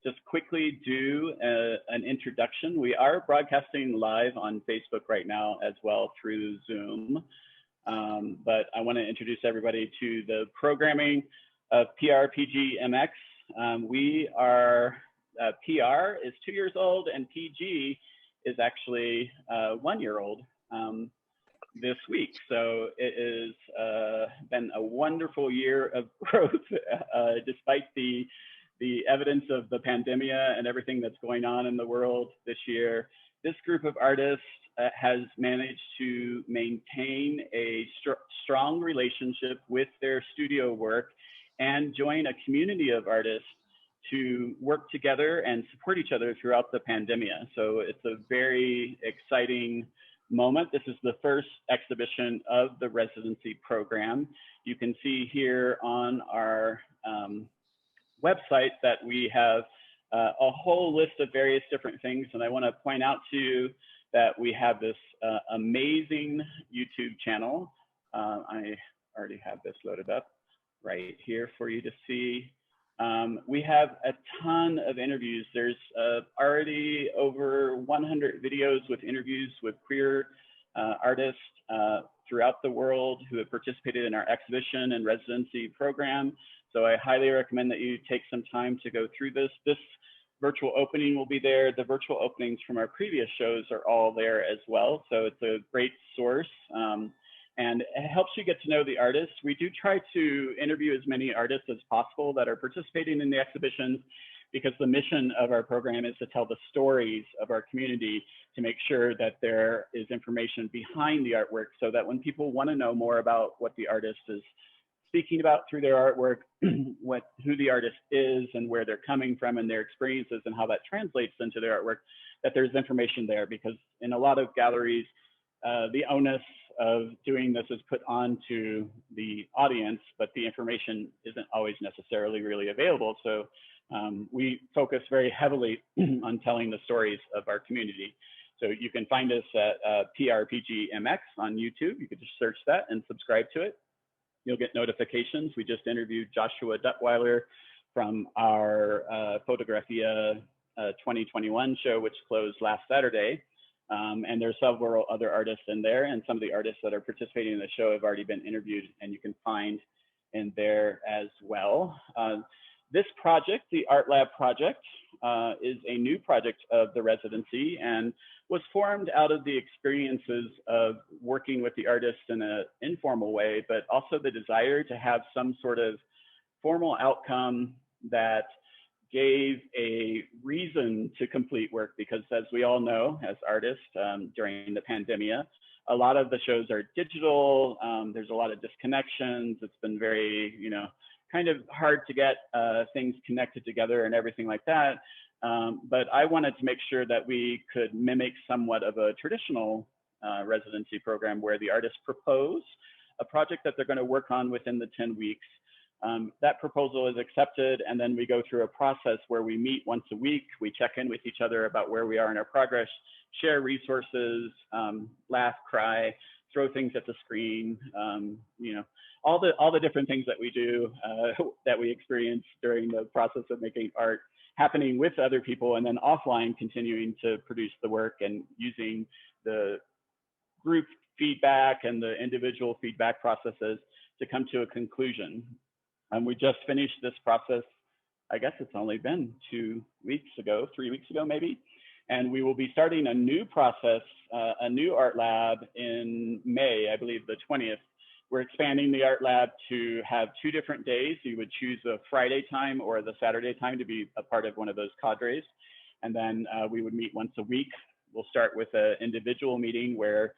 just quickly do an introduction. We are broadcasting live on Facebook right now as well through Zoom. But I want to introduce everybody to the programming of PRPGmx. We are, PR is 2 years old and PG is actually 1 year old this week. So it has been a wonderful year of growth despite the evidence of the pandemia and everything that's going on in the world this year. This group of artists has managed to maintain a strong relationship with their studio work and join a community of artists to work together and support each other throughout the pandemia. So it's a very exciting moment. This is the first exhibition of the residency program. You can see here on our website that we have a whole list of various different things. And I want to point out to you that we have this amazing YouTube channel. I already have this loaded up right here for you to see. We have a ton of interviews. There's already over 100 videos with interviews with queer artists throughout the world who have participated in our exhibition and residency program. So I highly recommend that you take some time to go through this. This virtual opening will be there. The virtual openings from our previous shows are all there as well. So it's a great source. And it helps you get to know the artists. We do try to interview as many artists as possible that are participating in the exhibitions, because the mission of our program is to tell the stories of our community, to make sure that there is information behind the artwork, so that when people want to know more about what the artist is speaking about through their artwork, who the artist is and where they're coming from and their experiences and how that translates into their artwork, that there's information there. Because in a lot of galleries, the onus of doing this is put onto the audience, but the information isn't always necessarily really available. So we focus very heavily on telling the stories of our community. So you can find us at PRPGmx on YouTube. You could just search that and subscribe to it. You'll get notifications. We just interviewed Joshua Duttweiler from our Photographia 2021 show, which closed last Saturday. And there's several other artists in there, and some of the artists that are participating in the show have already been interviewed, and you can find in there as well. This project, the Art Lab project, is a new project of the residency and was formed out of the experiences of working with the artists in an informal way, but also the desire to have some sort of formal outcome that gave a reason to complete work. Because as we all know, as artists during the pandemia, a lot of the shows are digital. There's a lot of disconnections. It's been very, kind of hard to get things connected together and everything like that. But I wanted to make sure that we could mimic somewhat of a traditional residency program where the artists propose a project that they're going to work on within the 10 weeks. That proposal is accepted, and then we go through a process where we meet once a week. We check in with each other about where we are in our progress, share resources, laugh, cry, throw things at the screen, all the different things that we do, that we experience during the process of making art, happening with other people, and then offline continuing to produce the work and using the group feedback and the individual feedback processes to come to a conclusion. We just finished this process, I guess it's only been 2 weeks ago, 3 weeks ago maybe, and we will be starting a new process, a new art lab in May, I believe the 20th. We're expanding the art lab to have 2 different days. You would choose the Friday time or the Saturday time to be a part of one of those cadres. And then we would meet once a week. We'll start with an individual meeting where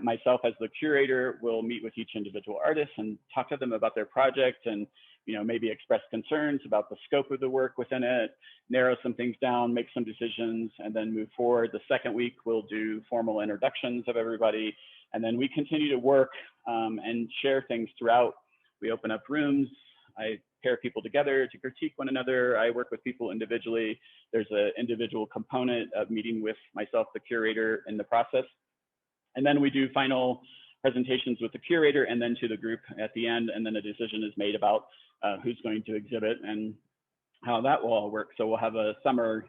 myself as the curator will meet with each individual artist and talk to them about their project, and maybe express concerns about the scope of the work within it, narrow some things down, make some decisions, and then move forward. The second week we'll do formal introductions of everybody, and then we continue to work and share things throughout. We open up rooms. I pair people together to critique one another. I work with people individually. There's an individual component of meeting with myself, the curator, in the process. And then we do final presentations with the curator and then to the group at the end, and then a decision is made about who's going to exhibit. And how that will all work. So we'll have a summer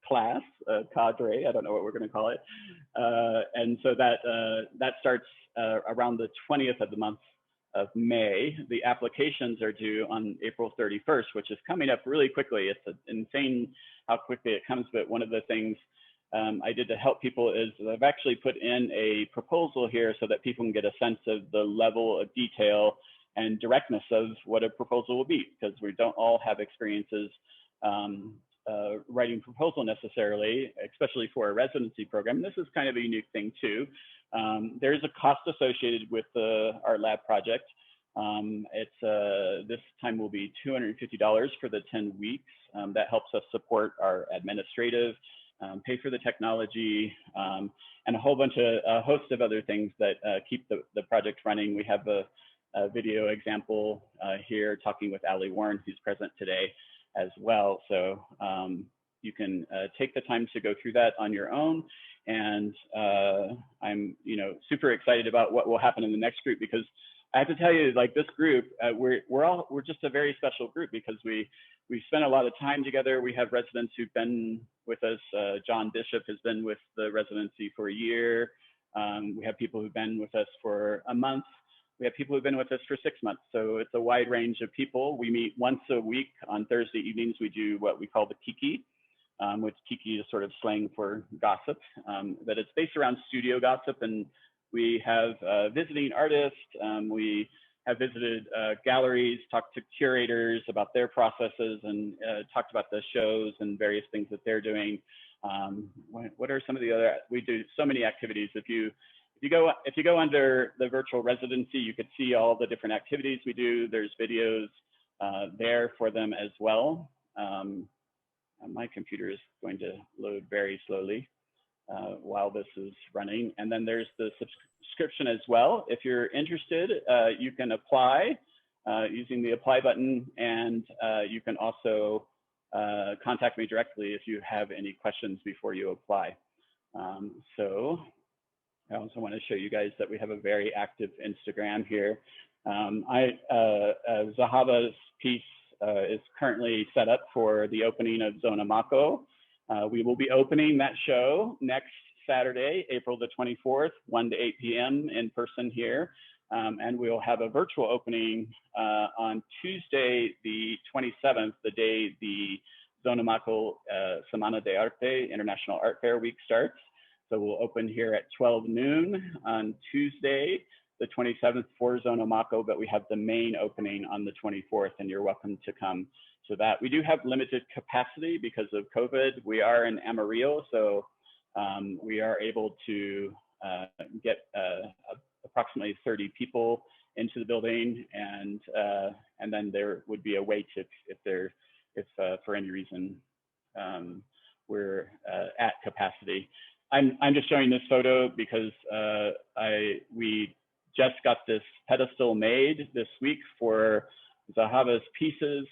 class, cadre, I don't know what we're going to call it. And so that starts around the 20th of the month of May. The applications are due on April 31st, which is coming up really quickly. It's insane how quickly it comes, but one of the things I did to help people is I've actually put in a proposal here so that people can get a sense of the level of detail and directness of what a proposal will be, because we don't all have experiences writing proposal necessarily, especially for a residency program. This is kind of a unique thing too. There is a cost associated with the Art Lab project. This time will be $250 for the 10 weeks. That helps us support our administrative, pay for the technology, and a whole bunch of a host of other things that keep the project running. We have a video example here talking with Ali Warren, who's present today as well. So you can take the time to go through that on your own. And I'm super excited about what will happen in the next group, because I have to tell you, like, this group, we're just a very special group because we spent a lot of time together. We have residents who've been with us. John Bishop has been with the residency for a year. We have people who've been with us for a month. We have people who've been with us for 6 months. So it's a wide range of people. We meet once a week on Thursday evenings. We do what we call the Kiki, which Kiki is sort of slang for gossip, but it's based around studio gossip. And we have visiting artists. We have visited galleries, talked to curators about their processes, and talked about the shows and various things that they're doing. What are some of the other? We do so many activities. If you go under the virtual residency, you could see all the different activities we do. There's videos there for them as well. My computer is going to load very slowly while this is running. And then there's the subscription as well. If you're interested, you can apply using the apply button, and you can also contact me directly if you have any questions before you apply. So I also want to show you guys that we have a very active Instagram here. Zahava's piece is currently set up for the opening of Zona Mako. We will be opening that show next Saturday, April the 24th, 1 to 8 p.m. in person here. And we'll have a virtual opening on Tuesday, the 27th, the day the Zona Mako Semana de Arte, International Art Fair Week starts. So we'll open here at 12 noon on Tuesday, the 27th for Zona Mako, but we have the main opening on the 24th, and you're welcome to come to that. We do have limited capacity because of COVID. We are in Amarillo, so we are able to get approximately 30 people into the building, and then there would be a wait if for any reason we're at capacity. I'm just showing this photo because we just got this pedestal made this week for Zahava's pieces.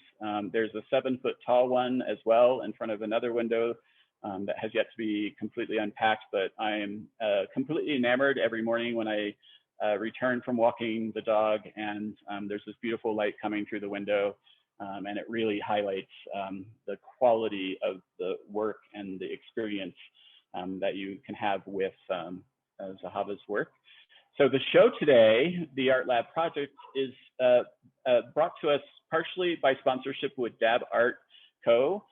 There's a 7-foot tall one as well in front of another window that has yet to be completely unpacked, but I am completely enamored every morning when I return from walking the dog, and there's this beautiful light coming through the window, and it really highlights the quality of the work and the experience that you can have with Zahava's work. So the show today, the Art Lab project, is brought to us partially by sponsorship with Dab Art Co.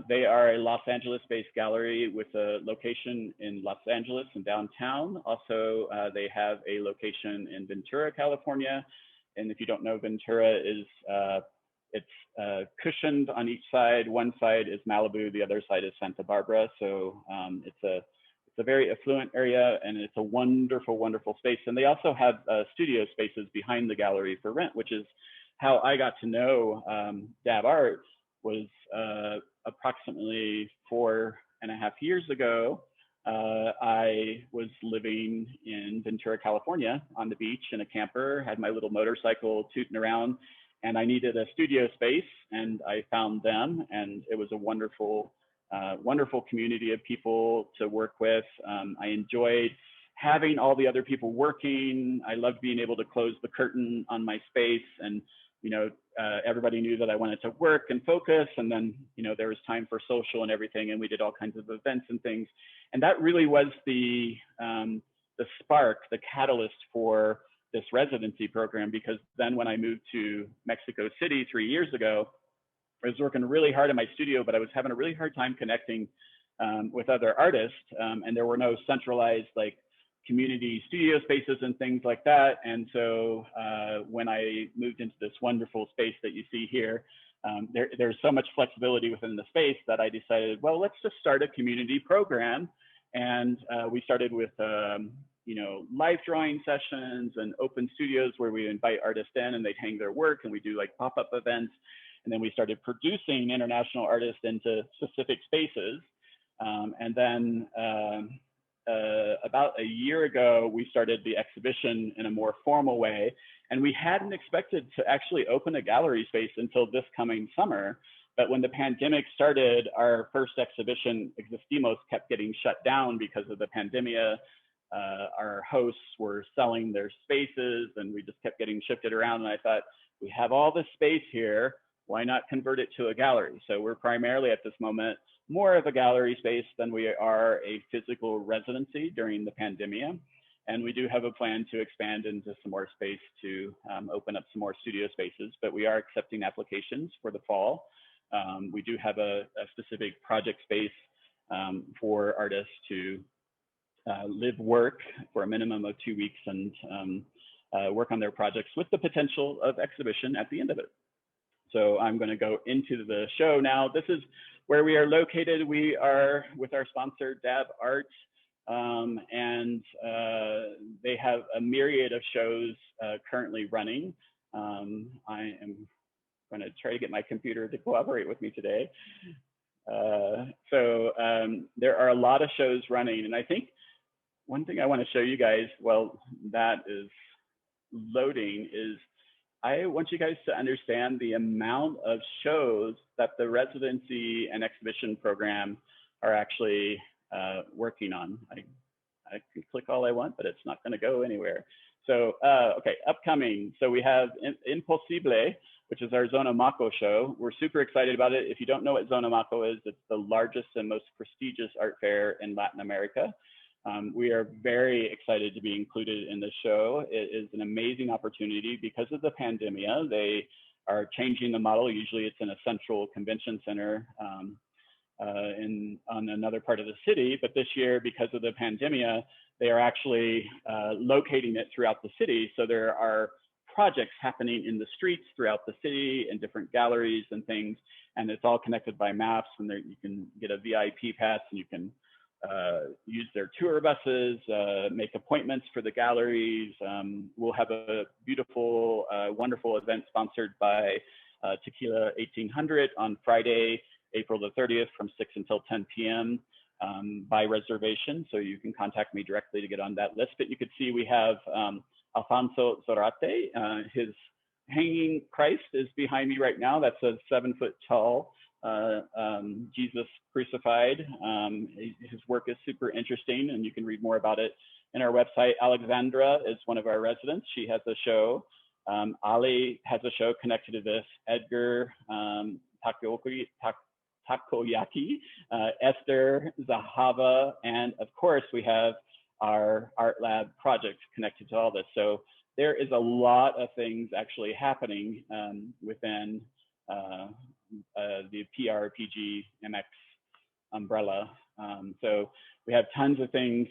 They are a Los Angeles-based gallery with a location in Los Angeles and downtown. Also, they have a location in Ventura, California. And if you don't know, Ventura is it's cushioned on each side. One side is Malibu, the other side is Santa Barbara. So it's a very affluent area, and it's a wonderful, wonderful space. And they also have studio spaces behind the gallery for rent, which is how I got to know Dab Art. Was approximately 4.5 years ago. I was living in Ventura, California on the beach in a camper, had my little motorcycle tooting around, and I needed a studio space, and I found them, and it was a wonderful, wonderful community of people to work with. I enjoyed having all the other people working. I loved being able to close the curtain on my space and everybody knew that I wanted to work and focus, and then, there was time for social and everything, and we did all kinds of events and things. And that really was the spark, the catalyst for this residency program, because then when I moved to Mexico City 3 years ago, I was working really hard in my studio, but I was having a really hard time connecting with other artists, and there were no centralized like community studio spaces and things like that. And so when I moved into this wonderful space that you see here, there's so much flexibility within the space that I decided, well, let's just start a community program. And we started with live drawing sessions and open studios where we invite artists in and they'd hang their work, and we do like pop-up events. And then we started producing international artists into specific spaces. And then about a year ago, we started the exhibition in a more formal way. And we hadn't expected to actually open a gallery space until this coming summer. But when the pandemic started, our first exhibition, Existimos, kept getting shut down because of the pandemia. Our hosts were selling their spaces, and we just kept getting shifted around. And I thought, we have all this space here, why not convert it to a gallery? So we're primarily at this moment more of a gallery space than we are a physical residency during the pandemia. And we do have a plan to expand into some more space to open up some more studio spaces, but we are accepting applications for the fall. We do have a specific project space for artists to live work for a minimum of 2 weeks and work on their projects with the potential of exhibition at the end of it. So I'm going to go into the show now. This is where we are located. We are with our sponsor, Dab Art, and they have a myriad of shows currently running. I am going to try to get my computer to cooperate with me today. So there are a lot of shows running, and I think one thing I want to show you guys, while that is loading, is I want you guys to understand the amount of shows that the residency and exhibition program are actually working on. I can click all I want, but it's not going to go anywhere. So, okay, upcoming. So we have Imposible, which is our Zona Maco show. We're super excited about it. If you don't know what Zona Maco is, it's the largest and most prestigious art fair in Latin America. We are very excited to be included in the show. It is an amazing opportunity because of the pandemia. They are changing the model. Usually it's in a central convention center on another part of the city, but this year, because of the pandemia, they are actually locating it throughout the city. So there are projects happening in the streets throughout the city in different galleries and things, and it's all connected by maps, and there, you can get a VIP pass, and you can use their tour buses, make appointments for the galleries. We'll have a beautiful, wonderful event sponsored by Tequila 1800 on Friday, April the 30th from 6 until 10 p.m. By reservation. So you can contact me directly to get on that list. But you could see we have Alfonso Zorate. His hanging Christ is behind me right now. That's a 7-foot tall Jesus crucified. His work is super interesting, and you can read more about it in our website. Alexandra is one of our residents. She has a show. Ali has a show connected to this. Edgar Takoyaki, Esther, Zahava, and of course we have our art lab project connected to all this. So there is a lot of things actually happening within the PRPGmx umbrella. So we have tons of things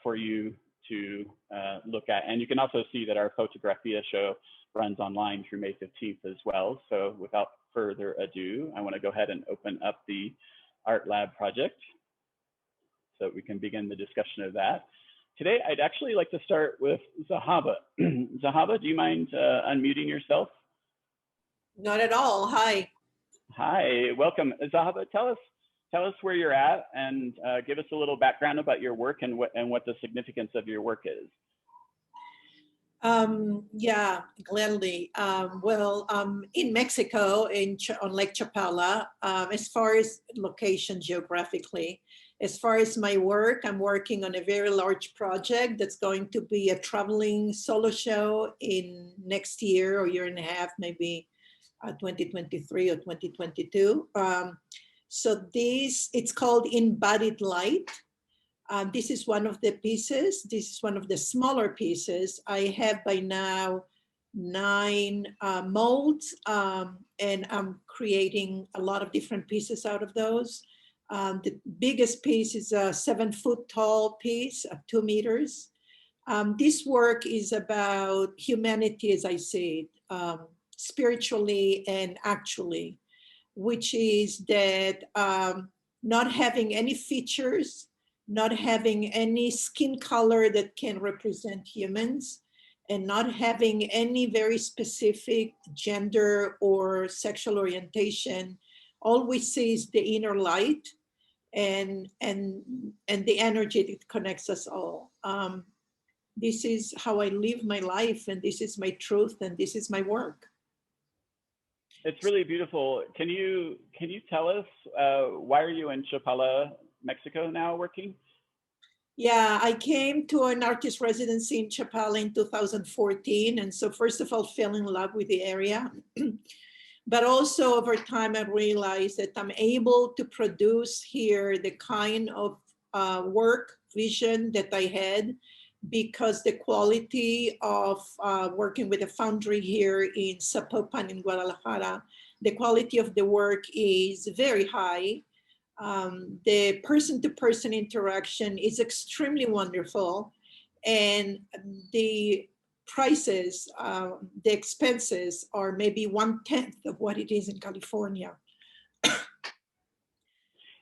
for you to look at. And you can also see that our Photographia show runs online through May 15th as well. So without further ado, I want to go ahead and open up the Art Lab project so we can begin the discussion of that. Today, I'd actually like to start with Zahava. Zahava, do you mind unmuting yourself? Not at all. Hi. Hi, welcome. Zahava, tell us where you're at and give us a little background about your work and what the significance of your work is. Yeah, gladly. In Mexico, on Lake Chapala, as far as location geographically, as far as my work, I'm working on a very large project that's going to be a traveling solo show in next year or year and a half, maybe 2023 or 2022. So it's called Embodied Light. This is one of the pieces. This is one of the smaller pieces. I have by now 9 molds, and I'm creating a lot of different pieces out of those. The biggest piece is a 7-foot tall piece of 2 meters. This work is about humanity as I see it, spiritually and actually, which is that not having any features, not having any skin color that can represent humans, and not having any very specific gender or sexual orientation. All we see is the inner light and the energy that connects us all. This is how I live my life, and this is my truth, and this is my work. It's really beautiful. Can you tell us why are you in Chapala, Mexico now working? Yeah, I came to an artist residency in Chapala in 2014. And so first of all, fell in love with the area. But also over time, I realized that I'm able to produce here the kind of work vision that I had, because the quality of working with a foundry here in Zapopan in Guadalajara, the quality of the work is very high. The person-to-person interaction is extremely wonderful, and the prices, the expenses are maybe 1/10 of what it is in California.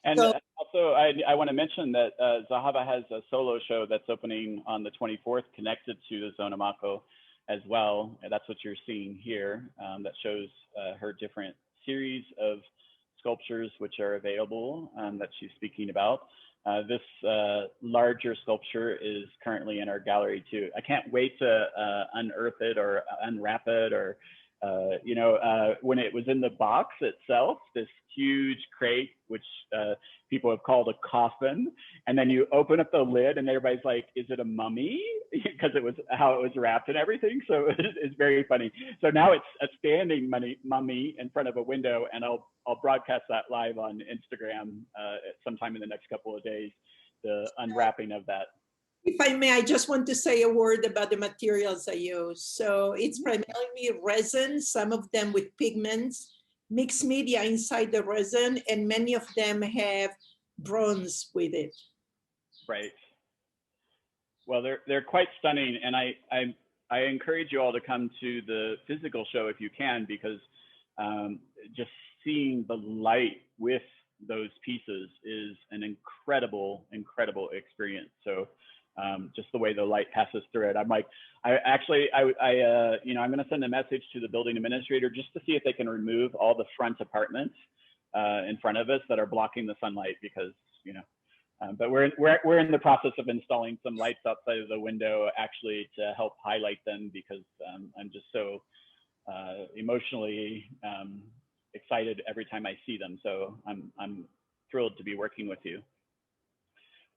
And So, also, I want to mention that Zahava has a solo show that's opening on the 24th connected to the Zona Maco as well. And that's what you're seeing here. That shows her different series of sculptures which are available that she's speaking about. This larger sculpture is currently in our gallery too. I can't wait to unearth it or unwrap it, or when it was in the box itself, this huge crate, which people have called a coffin, and then you open up the lid and everybody's like, is it a mummy? Because it was how it was wrapped and everything. So it's very funny. So now it's a standing mummy in front of a window, and I'll broadcast that live on Instagram sometime in the next couple of days, the unwrapping of that. if I may, I just want to say a word about the materials I use. So it's primarily resin, some of them with pigments, mixed media inside the resin, and many of them have bronze with it. Right. Well, they're quite stunning, and I encourage you all to come to the physical show if you can, because just seeing the light with those pieces is an incredible experience. So just the way the light passes through it, I'm like, I'm going to send a message to the building administrator just to see if they can remove all the front apartments in front of us that are blocking the sunlight, because but we're in the process of installing some lights outside of the window actually to help highlight them, because I'm just so emotionally excited every time I see them. So I'm thrilled to be working with you.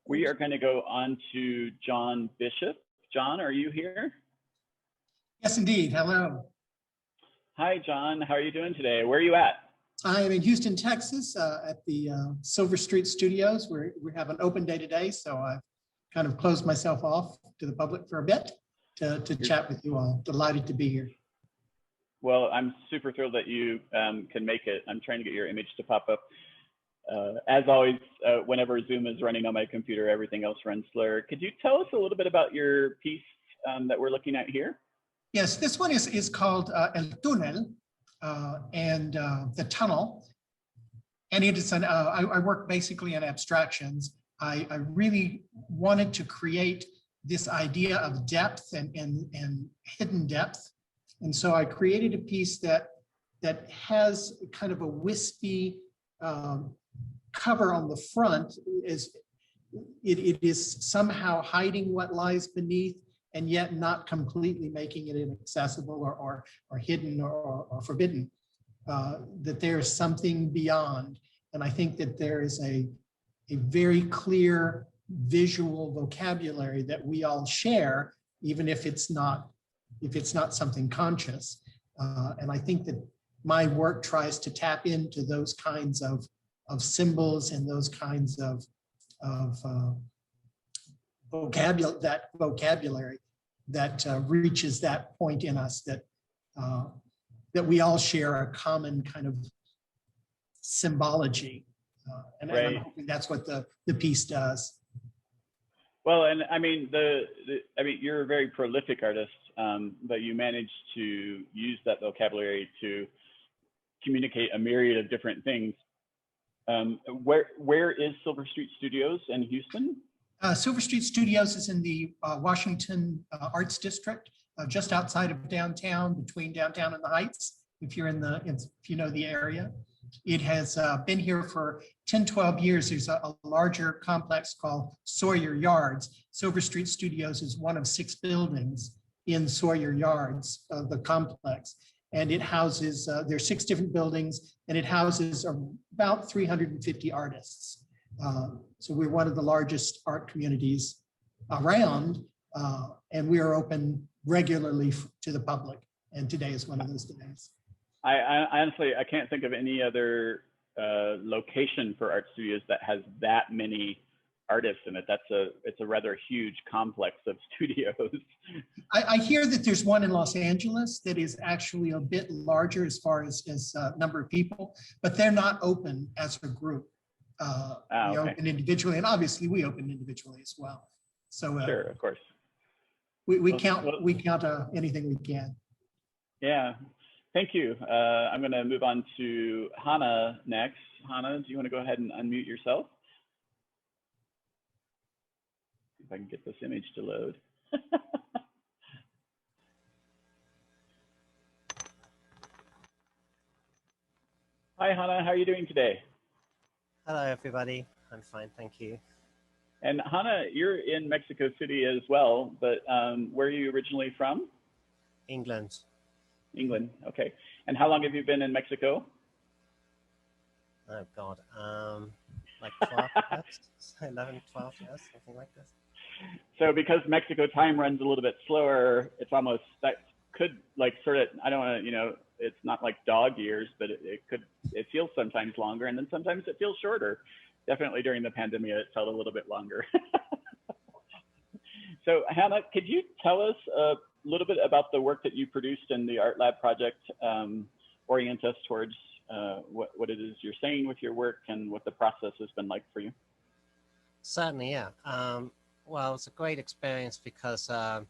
We are going to go on to John Bishop. John, are you here? Yes, indeed. Hello. Hi, John. How are you doing today? Where are you at? I am in Houston, Texas, at the Silver Street Studios. We have an open day today, so I've kind of closed myself off to the public for a bit to chat with you all. Delighted to be here. Well, I'm super thrilled that you can make it. I'm trying to get your image to pop up. As always, whenever Zoom is running on my computer, everything else runs slower. Could you tell us a little bit about your piece that we're looking at here? Yes, this one is called El Túnel, and the tunnel. And it is I work basically in abstractions. I really wanted to create this idea of depth and hidden depth. And so I created a piece that has kind of a wispy cover on the front. It is somehow hiding what lies beneath, and yet not completely making it inaccessible or hidden or forbidden. That there is something beyond. And I think that there is a very clear visual vocabulary that we all share, even if it's not something conscious. And I think that my work tries to tap into those kinds of symbols and those kinds of vocabulary that reaches that point in us that that we all share a common kind of symbology. And I'm hoping that's what the piece does. Well, and I mean, I mean, you're a very prolific artist, but you managed to use that vocabulary to communicate a myriad of different things. Where is Silver Street Studios in Houston? Silver Street Studios is in the Washington Arts District, just outside of downtown, between downtown and the Heights. If you're if you know the area, it has been here for 10, 12 years. There's a larger complex called Sawyer Yards. Silver Street Studios is one of 6 buildings in Sawyer Yards, the complex. And it houses, there's 6 different buildings, and it houses about 350 artists. So we're one of the largest art communities around, and we are open regularly to the public. And today is one of those days. I honestly, I can't think of any other location for art studios that has that many artists in it. It's a rather huge complex of studios. I hear that there's one in Los Angeles that is actually a bit larger as far as number of people, but they're not open as a group. We open individually, and obviously we open individually as well. So sure, of course, we count anything we can. Yeah, thank you. I'm going to move on to Hannah next. Hannah, do you want to go ahead and unmute yourself? If I can get this image to load. Hi, Hannah. How are you doing today? Hello, everybody. I'm fine, thank you. And Hannah, you're in Mexico City as well, but where are you originally from? England. England, okay. And how long have you been in Mexico? Oh, God. Like 12 years, 11, 12 years, something like this. So because Mexico time runs a little bit slower, it's almost, that could like sort of, I don't want to, it's not like dog years, but it feels sometimes longer, and then sometimes it feels shorter. Definitely during the pandemia, it felt a little bit longer. So Hannah, could you tell us a little bit about the work that you produced in the Art Lab project, orient us towards what it is you're saying with your work and what the process has been like for you? Certainly, yeah. Well, it's a great experience because the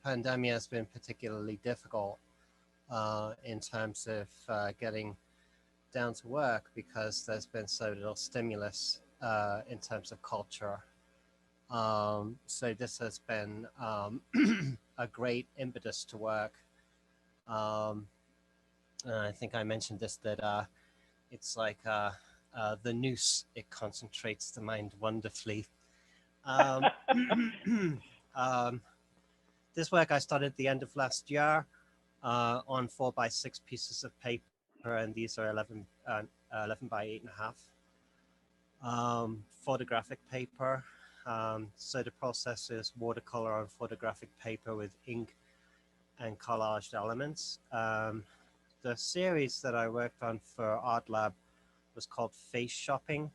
pandemic has been particularly difficult in terms of getting down to work, because there's been so little stimulus in terms of culture. So this has been a great impetus to work. I think I mentioned this, that it's like the noose, it concentrates the mind wonderfully. This work I started at the end of last year on 4x6 pieces of paper, and these are 11 by 8.5. Photographic paper. So the process is watercolor on photographic paper with ink and collaged elements. The series that I worked on for Art Lab was called Face Shopping,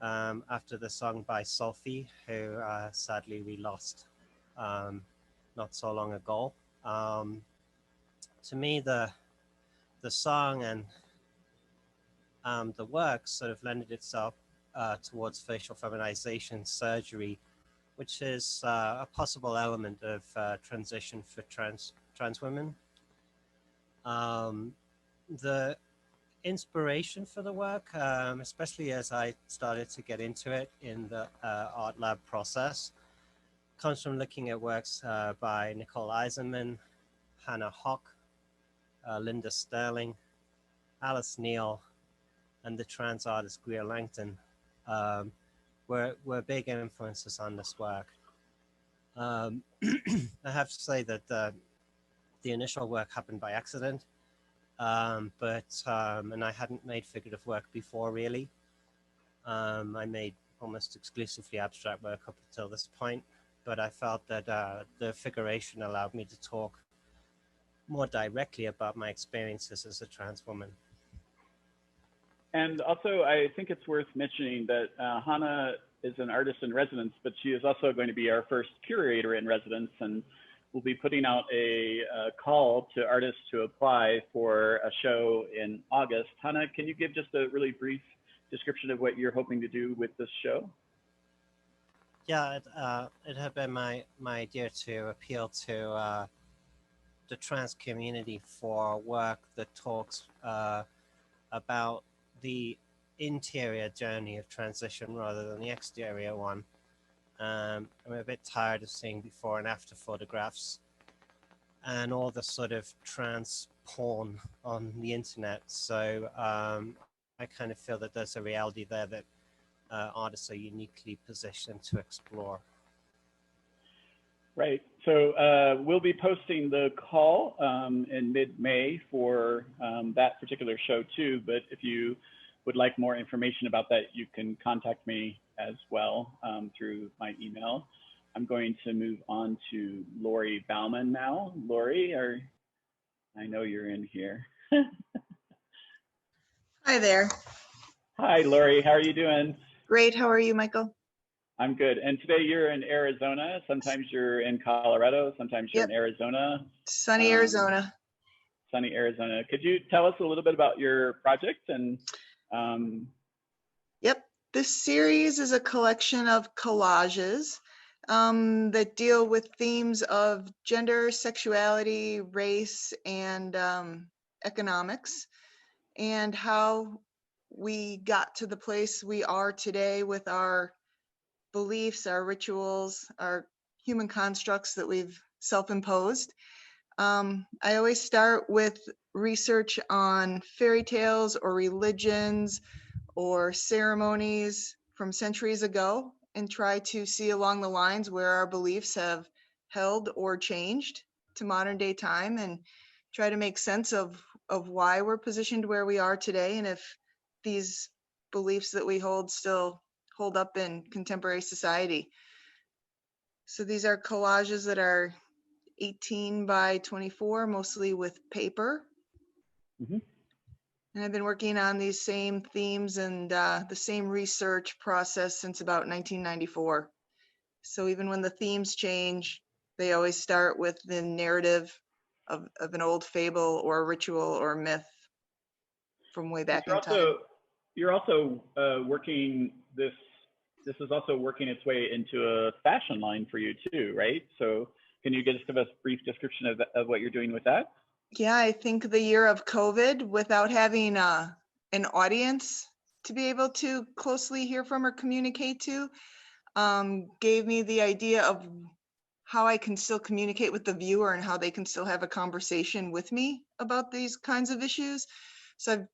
after the song by Sophie, who sadly we lost not so long ago. To me, the song and the work sort of lended itself towards facial feminization surgery, which is a possible element of transition for trans women. The inspiration for the work, especially as I started to get into it in the Art Lab process, comes from looking at works by Nicole Eisenman, Hannah Hock, Linda Sterling, Alice Neal, and the trans artist Greer Langton were big influences on this work. I have to say that the initial work happened by accident, and I hadn't made figurative work before, really. I made almost exclusively abstract work up until this point, but I felt that the figuration allowed me to talk more directly about my experiences as a trans woman. And also, I think it's worth mentioning that Hannah is an artist in residence, but she is also going to be our first curator in residence, and we'll be putting out a call to artists to apply for a show in August. Hannah, can you give just a really brief description of what you're hoping to do with this show? Yeah, it had been my idea to appeal to the trans community for work that talks about the interior journey of transition rather than the exterior one. I'm a bit tired of seeing before and after photographs and all the sort of trans porn on the internet. So I kind of feel that there's a reality there that artists are uniquely positioned to explore. Right. So we'll be posting the call in mid-May for that particular show too. But if you would like more information about that, you can contact me as well through my email. I'm going to move on to Lori Bauman now. Lori, I know you're in here. Hi there. Hi, Lori. How are you doing? Great. How are you, Michael? I'm good. And today you're in Arizona. Sometimes you're in Colorado. Sometimes you're in Arizona. Sunny Arizona. Sunny Arizona. Could you tell us a little bit about your project? And Yep. This series is a collection of collages that deal with themes of gender, sexuality, race, and economics, and how we got to the place we are today with our beliefs, our rituals, our human constructs that we've self-imposed. I always start with research on fairy tales or religions or ceremonies from centuries ago and try to see along the lines where our beliefs have held or changed to modern day time and try to make sense of why we're positioned where we are today and if these beliefs that we hold still hold up in contemporary society. So these are collages that are 18 by 24, mostly with paper. mm-hmm. And I've been working on these same themes and the same research process since about 1994. So even when the themes change, they always start with the narrative of an old fable or a ritual or a myth from way back in time. You're also working this is also working its way into a fashion line for you too, right? So can you just give us a brief description of what you're doing with that? Yeah, I think the year of COVID, without having an audience to be able to closely hear from or communicate to, gave me the idea of how I can still communicate with the viewer and how they can still have a conversation with me about these kinds of issues. So I've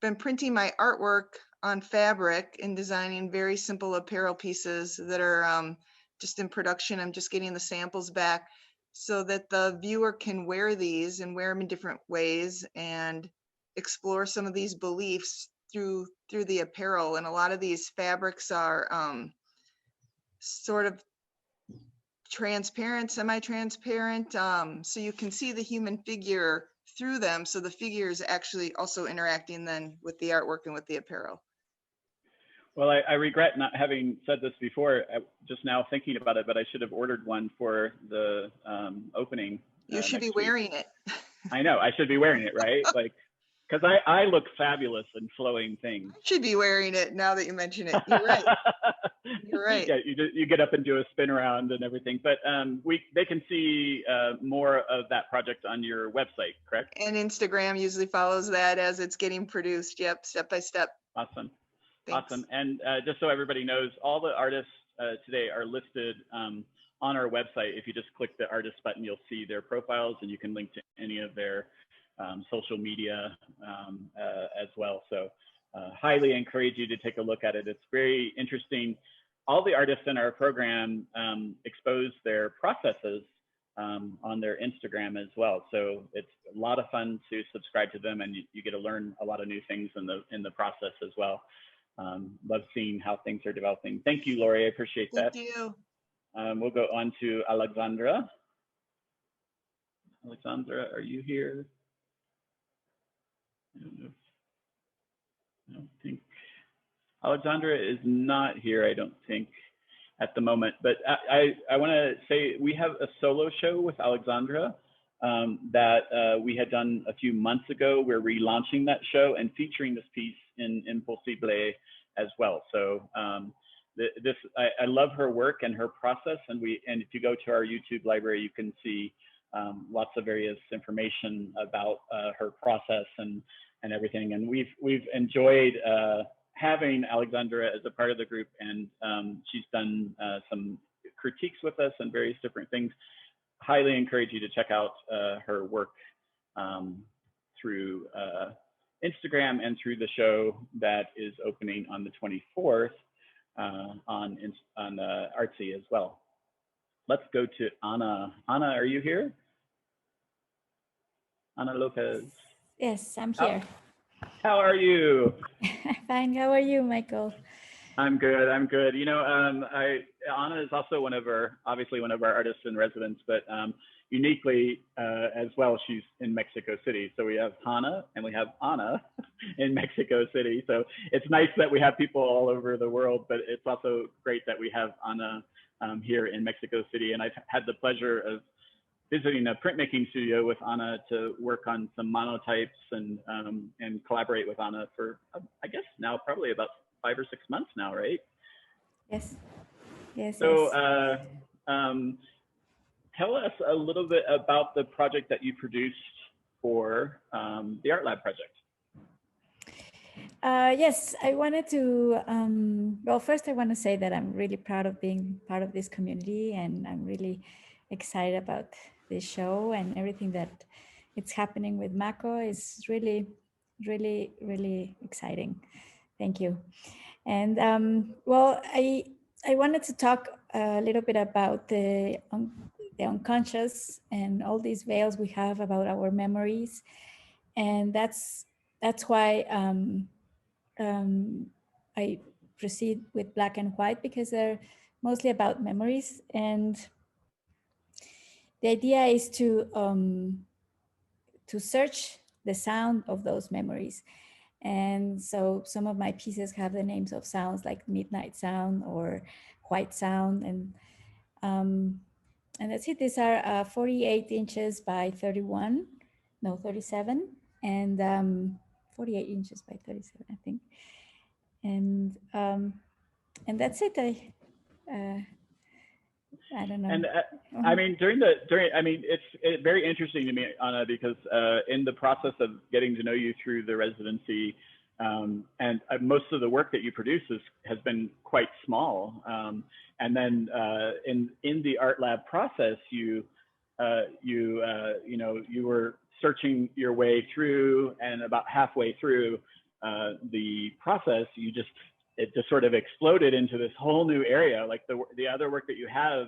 been printing my artwork on fabric and designing very simple apparel pieces that are just in production. I'm just getting the samples back so that the viewer can wear these and wear them in different ways and explore some of these beliefs through the apparel. And a lot of these fabrics are sort of transparent, semi-transparent, so you can see the human figure through them. So the figure is actually also interacting then with the artwork and with the apparel. Well, I regret not having said this before, just now thinking about it, but I should have ordered one for the opening. You should be wearing it. I know, I should be wearing it, right? Like, because I look fabulous in flowing things. I should be wearing it now that you mention it. You're right. You're right. Yeah, you get up and do a spin around and everything, but they can see more of that project on your website, correct? And Instagram usually follows that as it's getting produced. Yep, step by step. Awesome. Thanks. Awesome. And just so everybody knows, all the artists today are listed on our website. If you just click the artist button, you'll see their profiles and you can link to any of their social media as well. So highly encourage you to take a look at it. It's very interesting. All the artists in our program expose their processes on their Instagram as well. So it's a lot of fun to subscribe to them, and you get to learn a lot of new things in the process as well. Love seeing how things are developing. Thank you, Lori. I appreciate that. Thank you. We'll go on to Alexandra. Alexandra, are you here? I don't know. I don't think Alexandra is not here, I don't think, at the moment. But I want to say we have a solo show with Alexandra that we had done a few months ago. We're relaunching that show and featuring this piece in Impossible as well. So I love her work and her process. And if you go to our YouTube library, you can see lots of various information about her process and everything. And we've enjoyed having Alexandra as a part of the group, and she's done some critiques with us and various different things. Highly encourage you to check out her work through Instagram and through the show that is opening on the 24th on Artsy as well. Let's go to Ana. Ana, are you here? Ana Lopez. Yes, I'm here. How are you? Fine. How are you, Michael? I'm good. I'm good. You know, Ana is also obviously one of our artists in residence, but uniquely as well, she's in Mexico City. So we have Hannah and we have Ana in Mexico City. So it's nice that we have people all over the world, but it's also great that we have Ana here in Mexico City. And I've had the pleasure of visiting a printmaking studio with Ana to work on some monotypes and collaborate with Ana for, I guess now probably about 5 or 6 months now, right? Yes. Yes. So yes. Tell us a little bit about the project that you produced for the Art Lab project. Yes, I wanted to, well, first I want to say that I'm really proud of being part of this community, and I'm really excited about this show and everything that it's happening with Mako is really, really, really exciting. Thank you. And well, I wanted to talk a little bit about the unconscious and all these veils we have about our memories, and that's why I proceed with black and white, because they're mostly about memories, and the idea is to search the sound of those memories. And so some of my pieces have the names of sounds like midnight sound or white sound. And that's it. These are 48 inches by 37, and 48 inches by 37, I think. And that's it. I don't know. And I mean, it's very interesting to me, Ana, because in the process of getting to know you through the residency, and most of the work that you produce has been quite small. And then in the art lab process, you were searching your way through, and about halfway through the process, it just sort of exploded into this whole new area. Like the other work that you have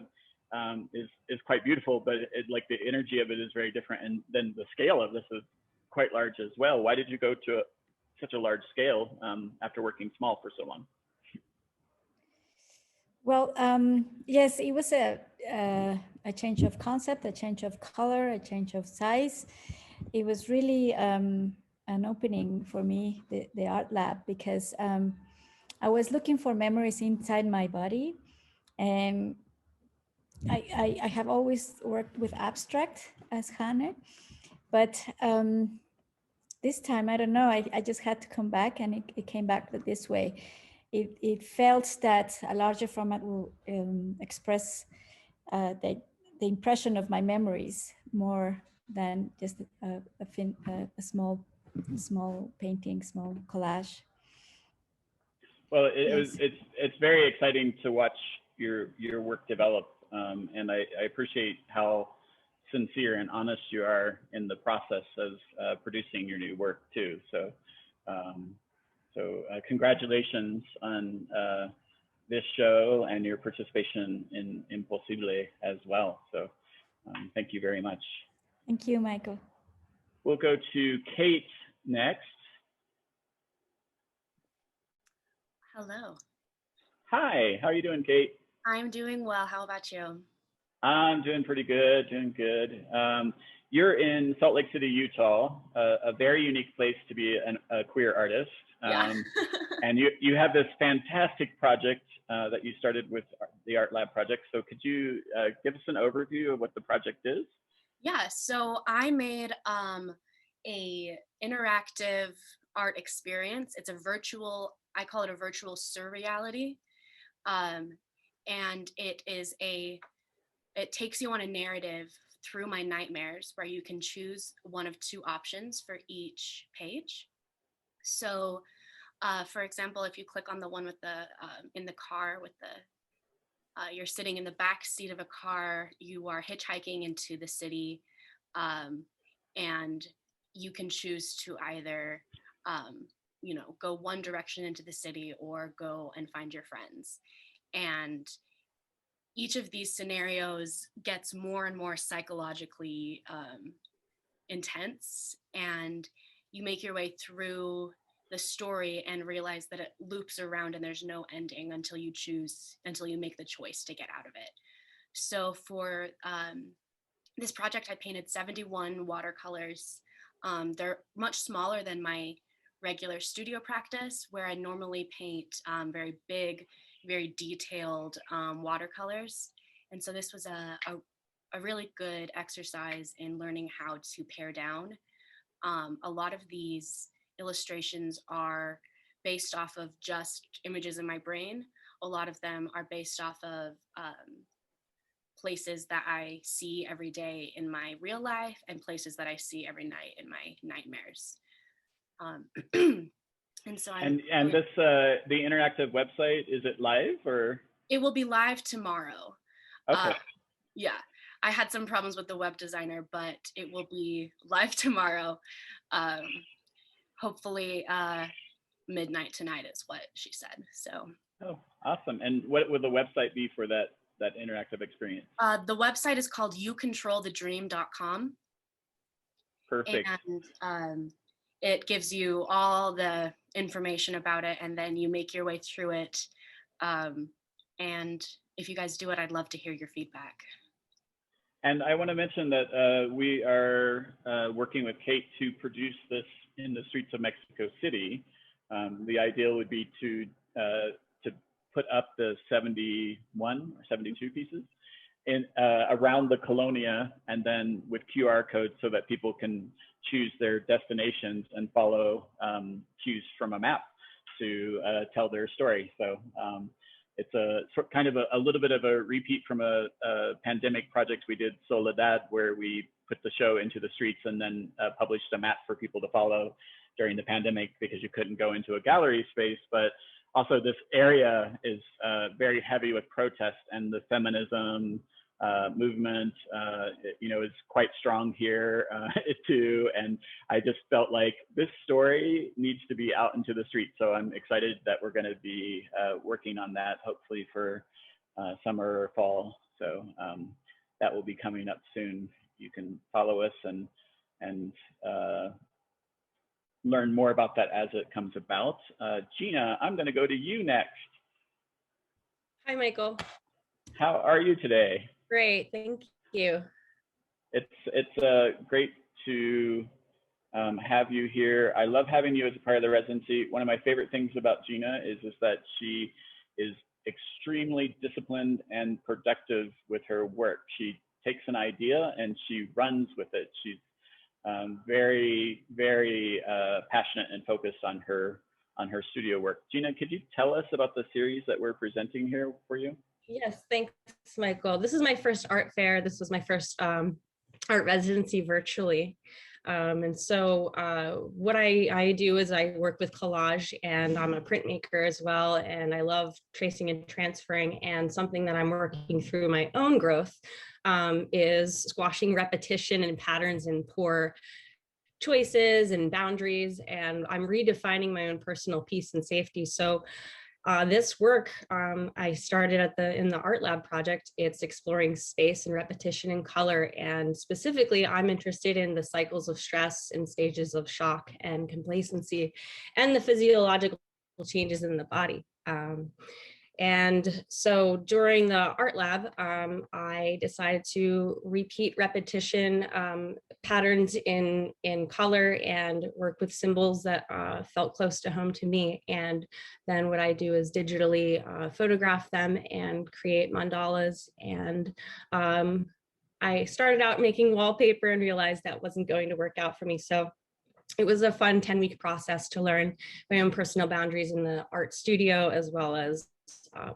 is quite beautiful, but like the energy of it is very different. And then the scale of this is quite large as well. Why did you go to such a large scale after working small for so long? Well, yes, it was a change of concept, a change of color, a change of size. It was really an opening for me, the art lab, because I was looking for memories inside my body, and I have always worked with abstract as Hannah, but this time, I don't know, I just had to come back, and it came back this way. It felt that a larger format will express the impression of my memories more than just a small painting, small collage. Well, Yes. it's very exciting to watch your work develop, and I appreciate how sincere and honest you are in the process of producing your new work too. So, congratulations on this show and your participation in Impossible as well. So, thank you very much. Thank you, Michael. We'll go to Kate next. Hello. Hi, how are you doing, Kate? I'm doing well. How about you? I'm doing pretty good, doing good. you're in Salt Lake City, Utah, a very unique place to be a queer artist. Yeah. And you have this fantastic project that you started with the Art Lab project. So could you give us an overview of what the project is? Yeah, so I made a interactive art experience. It's a virtual, I call it a virtual surreality. And it takes you on a narrative through my nightmares where you can choose one of two options for each page. So for example, if you click on the one with the in the car with the you're sitting in the back seat of a car, you are hitchhiking into the city, and you can choose to either go one direction into the city or go and find your friends. And each of these scenarios gets more and more psychologically intense, and you make your way through the story and realize that it loops around and there's no ending until you make the choice to get out of it. So for this project, I painted 71 watercolors. They're much smaller than my regular studio practice, where I normally paint very big, very detailed watercolors. And so this was a really good exercise in learning how to pare down. A lot of these illustrations are based off of just images in my brain. A lot of them are based off of places that I see every day in my real life and places that I see every night in my nightmares. And so this the interactive website, is it live or? It will be live tomorrow. Okay. Yeah, I had some problems with the web designer, but it will be live tomorrow. Hopefully midnight tonight is what she said. So. Oh, awesome. And what would the website be for that interactive experience? The website is called youcontrolthedream.com. Perfect. And it gives you all the information about it, and then you make your way through it. And if you guys do it, I'd love to hear your feedback. And I want to mention that we are working with Kate to produce this in the streets of Mexico City. The ideal would be to put up the 71 or 72 pieces in around the colonia, and then with QR codes so that people can choose their destinations and follow cues from a map to tell their story. So it's kind of a little bit of a repeat from a pandemic project we did, Soledad, where we put the show into the streets and then published a map for people to follow during the pandemic because you couldn't go into a gallery space. But also this area is very heavy with protest, and the feminism movement, is quite strong here too. And I just felt like this story needs to be out into the street. So I'm excited that we're going to be working on that, hopefully for summer or fall. So that will be coming up soon. You can follow us and learn more about that as it comes about. Gina, I'm going to go to you next. Hi, Michael. How are you today? Great, thank you. It's great to have you here. I love having you as a part of the residency. One of my favorite things about Gina is that she is extremely disciplined and productive with her work. She takes an idea and she runs with it. She's very, very passionate and focused on her studio work. Gina, could you tell us about the series that we're presenting here for you? Yes, thanks, Michael. This is my first art fair. This was my first art residency virtually. And so what I do is I work with collage, and I'm a printmaker as well. And I love tracing and transferring. And something that I'm working through my own growth is squashing repetition and patterns and poor choices and boundaries. And I'm redefining my own personal peace and safety. So this work I started in the Art Lab project. It's exploring space and repetition and color. And specifically, I'm interested in the cycles of stress and stages of shock and complacency and the physiological changes in the body. And so during the art lab, I decided to repeat repetition patterns in color and work with symbols that felt close to home to me. And then what I do is digitally photograph them and create mandalas. And I started out making wallpaper and realized that wasn't going to work out for me. So it was a fun 10-week process to learn my own personal boundaries in the art studio, as well as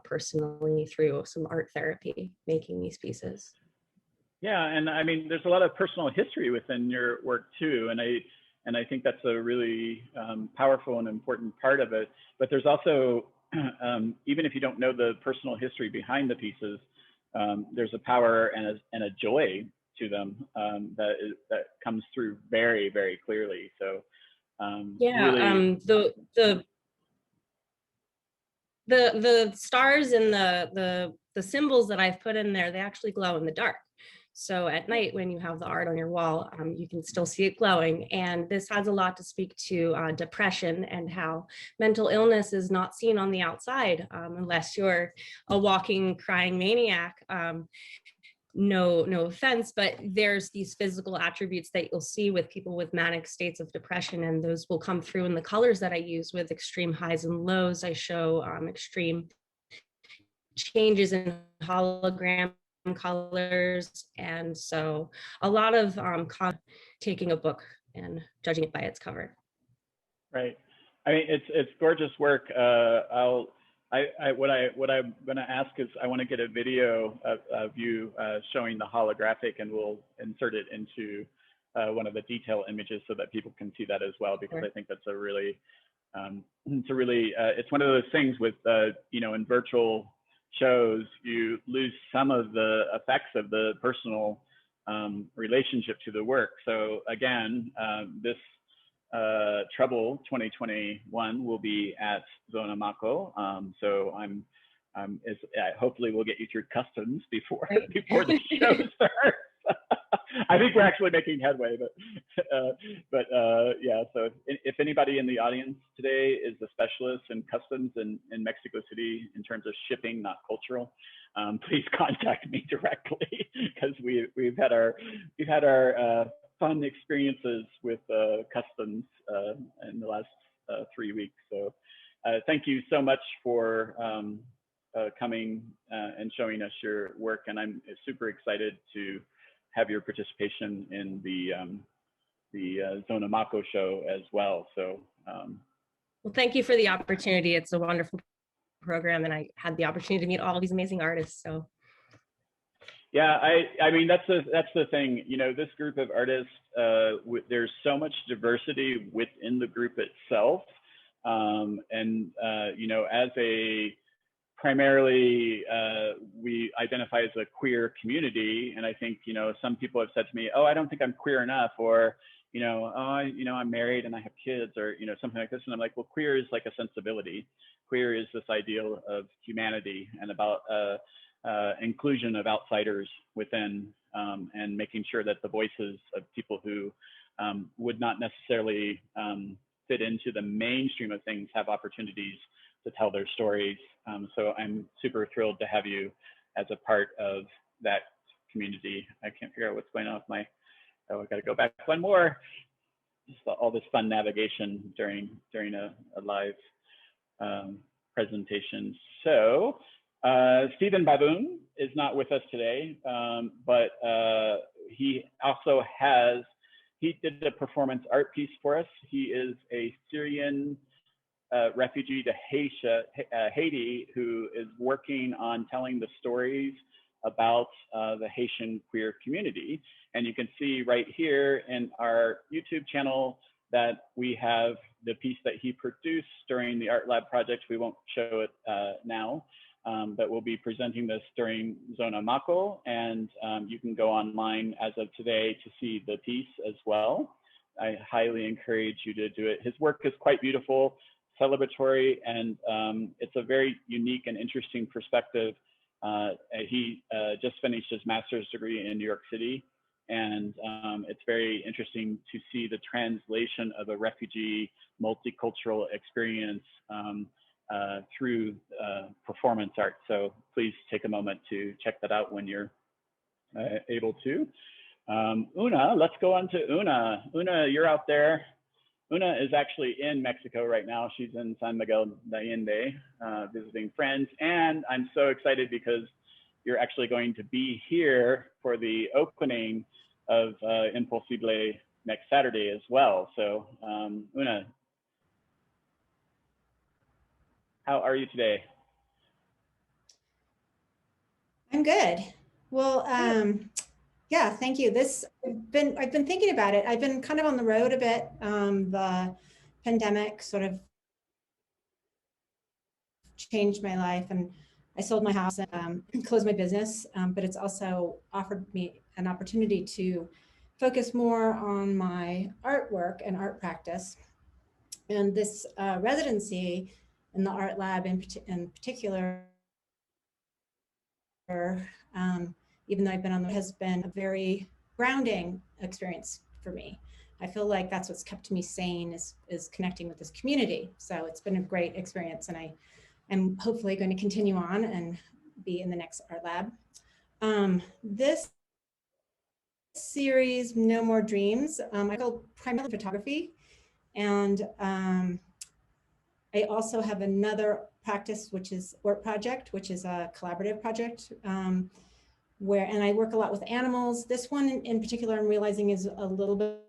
personally through some art therapy, making these pieces. Yeah, and I mean, there's a lot of personal history within your work too, and I think that's a really powerful and important part of it. But there's also, even if you don't know the personal history behind the pieces, there's a power and a joy to them that comes through very, very clearly. So yeah, really, the stars and the symbols that I've put in there, they actually glow in the dark. So at night, when you have the art on your wall, you can still see it glowing. And this has a lot to speak to depression and how mental illness is not seen on the outside unless you're a walking, crying maniac. No offense, but there's these physical attributes that you'll see with people with manic states of depression, and those will come through in the colors that I use with extreme highs and lows. I show extreme changes in hologram colors, and so a lot of taking a book and judging it by its cover. right. I mean, it's gorgeous work. What I'm going to ask is I want to get a video of you showing the holographic, and we'll insert it into one of the detail images so that people can see that as well, because I think that's a really, it's one of those things with, in virtual shows, you lose some of the effects of the personal relationship to the work. So again, this Trouble 2021 will be at Zona Mako. So hopefully we'll get you through customs before the show starts. I think we're actually making headway, but yeah. So if anybody in the audience today is a specialist in customs in Mexico City in terms of shipping, not cultural, please contact me directly, because we've had our fun experiences with customs in the last 3 weeks. So thank you so much for coming and showing us your work, and I'm super excited to have your participation in the Zona Mako show as well. So well, thank you for the opportunity. It's a wonderful program, and I had the opportunity to meet all these amazing artists. So yeah, I mean, that's the thing, this group of artists, there's so much diversity within the group itself. As a primarily, we identify as a queer community. And I think, some people have said to me, oh, I don't think I'm queer enough, or, I'm married and I have kids, or, something like this. And I'm like, well, queer is like a sensibility. Queer is this ideal of humanity and about inclusion of outsiders within, and making sure that the voices of people who would not necessarily fit into the mainstream of things have opportunities to tell their stories. So I'm super thrilled to have you as a part of that community. I can't figure out what's going on with my, I got to go back one more. Just all this fun navigation during a live presentation. So Stephen Baboon is not with us today, but he also he did a performance art piece for us. He is a Syrian refugee to Haiti, who is working on telling the stories about the Haitian queer community. And you can see right here in our YouTube channel that we have the piece that he produced during the Art Lab project. We won't show it now, but we'll be presenting this during Zona Mako, and you can go online as of today to see the piece as well. I highly encourage you to do it. His work is quite beautiful, celebratory, and it's a very unique and interesting perspective. He just finished his master's degree in New York City, and it's very interesting to see the translation of a refugee multicultural experience through performance art. So please take a moment to check that out when you're able to. Una, let's go on to Una. Una, you're out there. Una is actually in Mexico right now. She's in San Miguel de Allende, visiting friends. And I'm so excited because you're actually going to be here for the opening of Imposible next Saturday as well. So Una, how are you today? I'm good. Well, yeah, thank you. I've been thinking about it. I've been kind of on the road a bit. The pandemic sort of changed my life, and I sold my house and closed my business, but it's also offered me an opportunity to focus more on my artwork and art practice. And this residency in the art lab in particular, even though I've been on the, has been a very grounding experience for me. I feel like that's what's kept me sane is connecting with this community. So it's been a great experience, and I'm hopefully going to continue on and be in the next art lab. This series, No More Dreams, I call Primal Photography. And I also have another practice, which is Work Project, which is a collaborative project and I work a lot with animals. This one in particular, I'm realizing is a little bit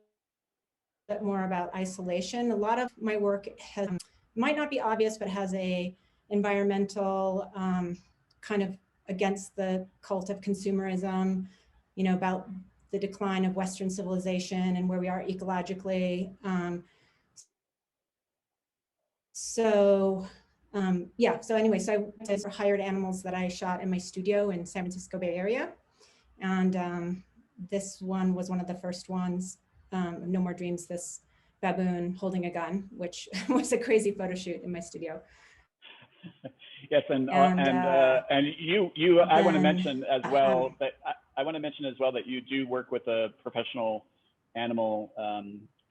more about isolation. A lot of my work might not be obvious, but has a environmental kind of against the cult of consumerism, you know, about the decline of Western civilization and where we are ecologically. Yeah, so anyway, so I hired animals that I shot in my studio in San Francisco Bay Area. And this one was one of the first ones, No More Dreams, this baboon holding a gun, which was a crazy photo shoot in my studio. Yes, and you I want to mention as well that you do work with a professional animal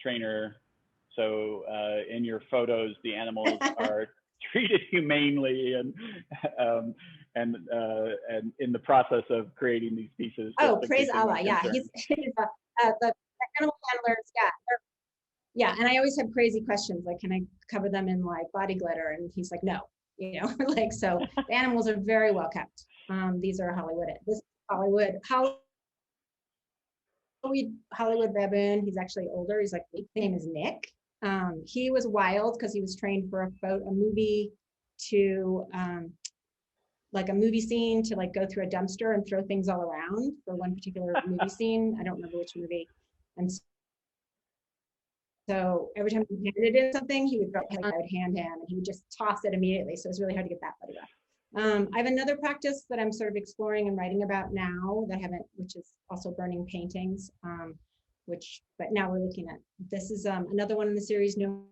trainer. So in your photos, the animals are treated humanely, and in the process of creating these pieces. Oh, praise Allah! Yeah, he's the animal handlers. Yeah, and I always have crazy questions like, can I cover them in like body glitter? And he's like, no, you know, like, so the animals are very well kept. These are Hollywood. This is Hollywood baboon. He's actually older. He's like, his name is Nick. He was wild because he was trained for a movie to like a movie scene to like go through a dumpster and throw things all around for one particular movie scene. I don't remember which movie. And so every time he handed in something, he would I would hand him and he would just toss it immediately. So it was really hard to get that photograph. I have another practice that I'm sort of exploring and writing about now that I haven't, which is also burning paintings. But now we're looking at, this is another one in the series, No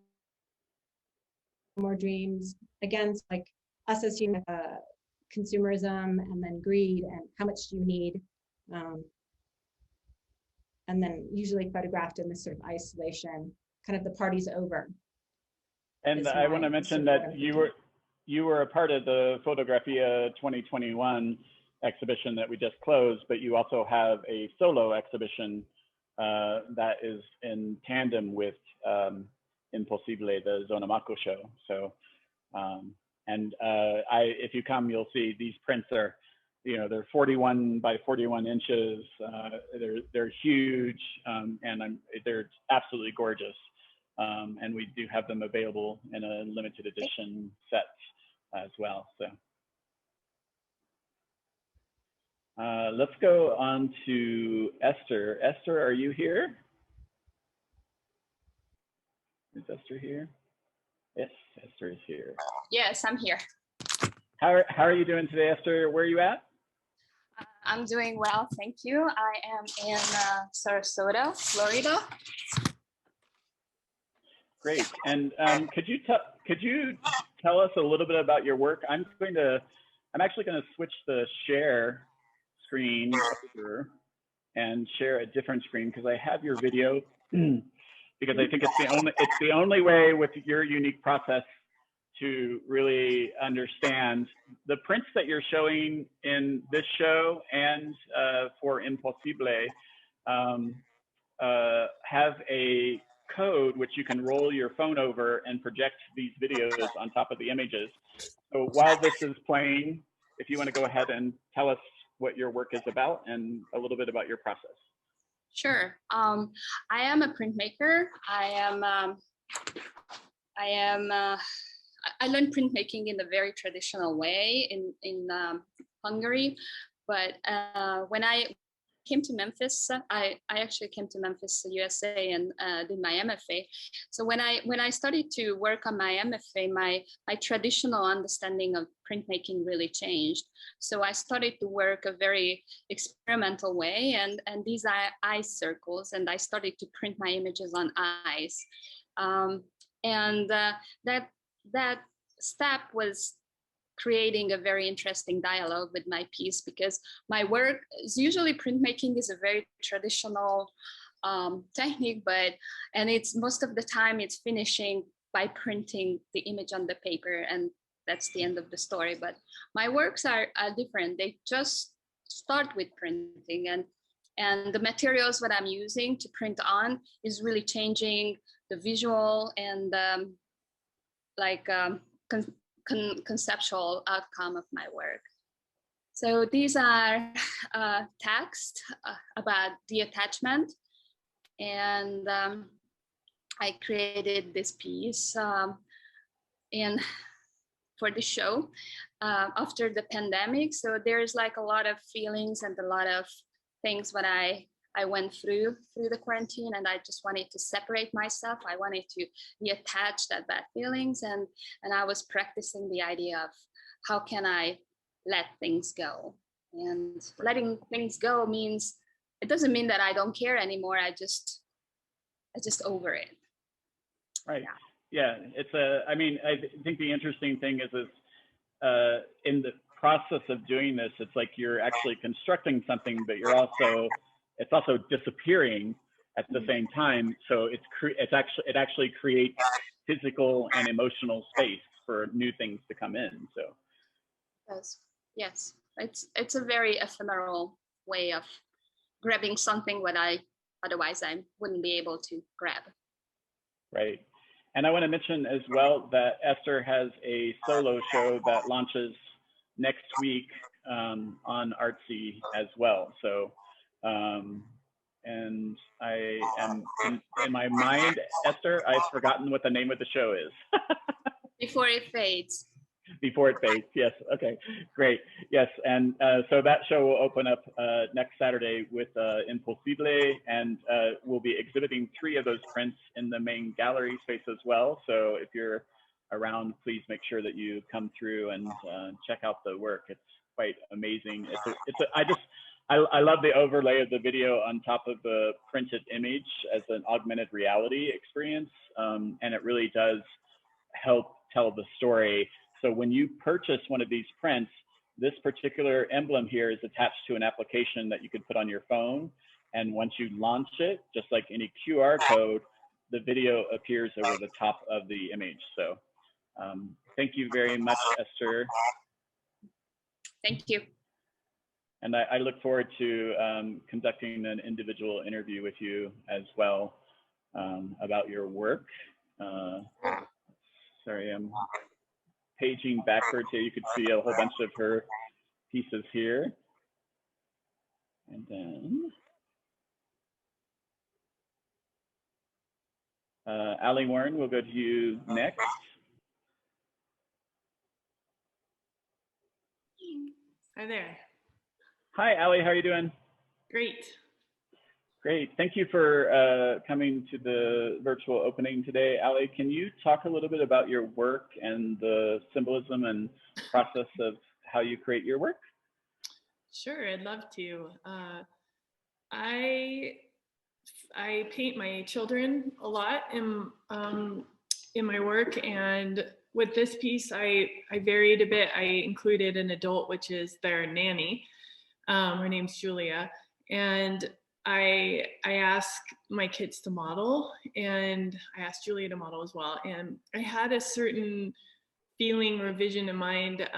More Dreams. Again, it's like us as human consumerism and then greed and how much do you need? And then usually photographed in this sort of isolation, kind of the party's over. And I want to mention that you were a part of the Photographia 2021 exhibition that we just closed, but you also have a solo exhibition that is in tandem with Imposible, the Zonamaco show. So, if you come, you'll see these prints are, you know, they're 41 by 41 inches. They're huge, and they're absolutely gorgeous. And we do have them available in a limited edition set as well. So let's go on to Esther. Esther, are you here? Is Esther here? Yes, Esther is here. Yes, I'm here. How are you doing today, Esther? Where are you at? I'm doing well, thank you. I am in Sarasota, Florida. Great. And could you tell us a little bit about your work? I'm actually going to switch the share screen over and share a different screen because I have your video because I think it's the only way with your unique process to really understand the prints that you're showing in this show and for Impossible have a code which you can roll your phone over and project these videos on top of the images. So while this is playing, if you want to go ahead and tell us what your work is about and a little bit about your process. Sure. I am a printmaker. I learned printmaking in a very traditional way in Hungary, but when I came to Memphis, I actually came to Memphis, USA, and did my MFA. So when I started to work on my MFA, my traditional understanding of printmaking really changed. So I started to work a very experimental way, and these are eye circles, and I started to print my images on eyes, and that step was creating a very interesting dialogue with my piece, because my work is usually printmaking is a very traditional technique, and it's most of the time it's finishing by printing the image on the paper, and that's the end of the story. But my works are different. They just start with printing, and the materials that I'm using to print on is really changing the visual and conceptual outcome of my work. So these are text about the attachment, and I created this piece for the show after the pandemic. So there's like a lot of feelings and a lot of things that I went through the quarantine, and I just wanted to separate myself. I wanted to be attached at bad feelings, and I was practicing the idea of how can I let things go. And letting things go means, it doesn't mean that I don't care anymore. I just over it. Right. Yeah. It's I mean, I think the interesting thing is in the process of doing this, it's like you're actually constructing something, but it's also disappearing at the same time. So it actually creates physical and emotional space for new things to come in. So yes, it's a very ephemeral way of grabbing something that otherwise I wouldn't be able to grab. Right. And I want to mention as well that Esther has a solo show that launches next week on Artsy as well. So, and I am in my mind, Esther, I've forgotten what the name of the show is. Before It Fades. Before It Fades, yes. Okay, great. Yes, and so that show will open up next Saturday with Impossible, and we'll be exhibiting 3 of those prints in the main gallery space as well. So if you're around, please make sure that you come through and check out the work. It's quite amazing. I love the overlay of the video on top of the printed image as an augmented reality experience, and it really does help tell the story. So when you purchase one of these prints, this particular emblem here is attached to an application that you could put on your phone. And once you launch it, just like any QR code, the video appears over the top of the image. So thank you very much, Esther. Thank you. And I look forward to conducting an individual interview with you as well about your work. Sorry, I'm paging backwards here. You could see a whole bunch of her pieces here. And then Ali Warren, we'll go to you next. Hi there. Hi, Ali, how are you doing? Great. Great, thank you for coming to the virtual opening today. Ali, can you talk a little bit about your work and the symbolism and process of how you create your work? Sure, I'd love to. I paint my children a lot in my work, and with this piece, I varied a bit. I included an adult, which is their nanny. Her name's Julia, and I asked my kids to model, and I asked Julia to model as well. And I had a certain feeling or vision in mind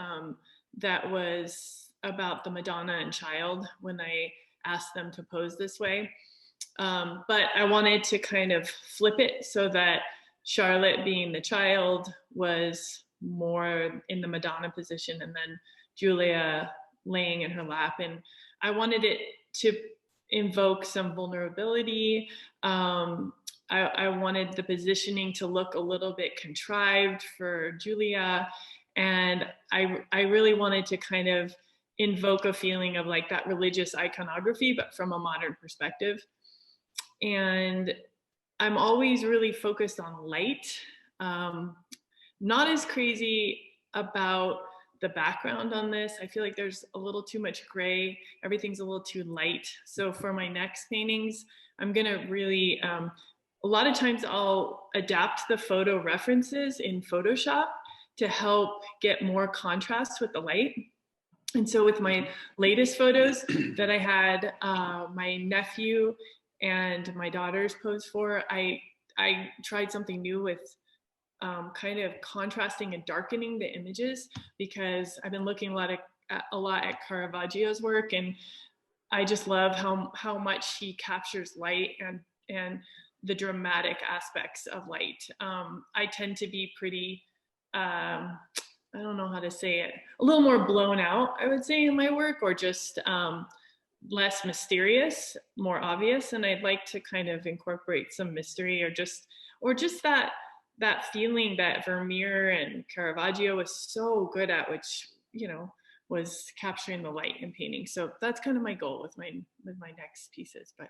that was about the Madonna and child when I asked them to pose this way. But I wanted to kind of flip it so that Charlotte, being the child, was more in the Madonna position, and then Julia laying in her lap. And I wanted it to invoke some vulnerability. I wanted the positioning to look a little bit contrived for Julia. And I really wanted to kind of invoke a feeling of like that religious iconography, but from a modern perspective. And I'm always really focused on light. Not as crazy about the background on this. I feel like there's a little too much gray. Everything's a little too light. So for my next paintings, I'm gonna really, a lot of times I'll adapt the photo references in Photoshop to help get more contrast with the light. And so with my latest photos that I had my nephew and my daughter's pose for, I tried something new with kind of contrasting and darkening the images, because I've been looking a lot at Caravaggio's work, and I just love how much he captures light and the dramatic aspects of light. I tend to be pretty, I don't know how to say it, a little more blown out, I would say, in my work, or just less mysterious, more obvious. And I'd like to kind of incorporate some mystery, or just that feeling that Vermeer and Caravaggio was so good at, which, you know, was capturing the light in painting. So that's kind of my goal with my next pieces. But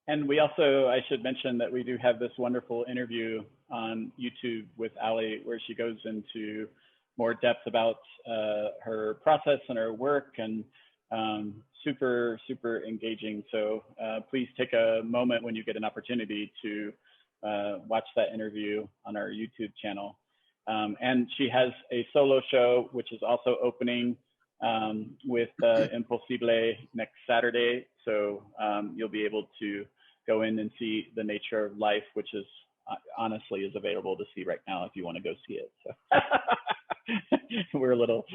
and we also, I should mention that we do have this wonderful interview on YouTube with Ali, where she goes into more depth about her process and her work, and super, super engaging. So please take a moment when you get an opportunity to watch that interview on our YouTube channel. And she has a solo show, which is also opening with Impossible next Saturday. So you'll be able to go in and see the nature of life, which is honestly is available to see right now if you want to go see it. So we're a little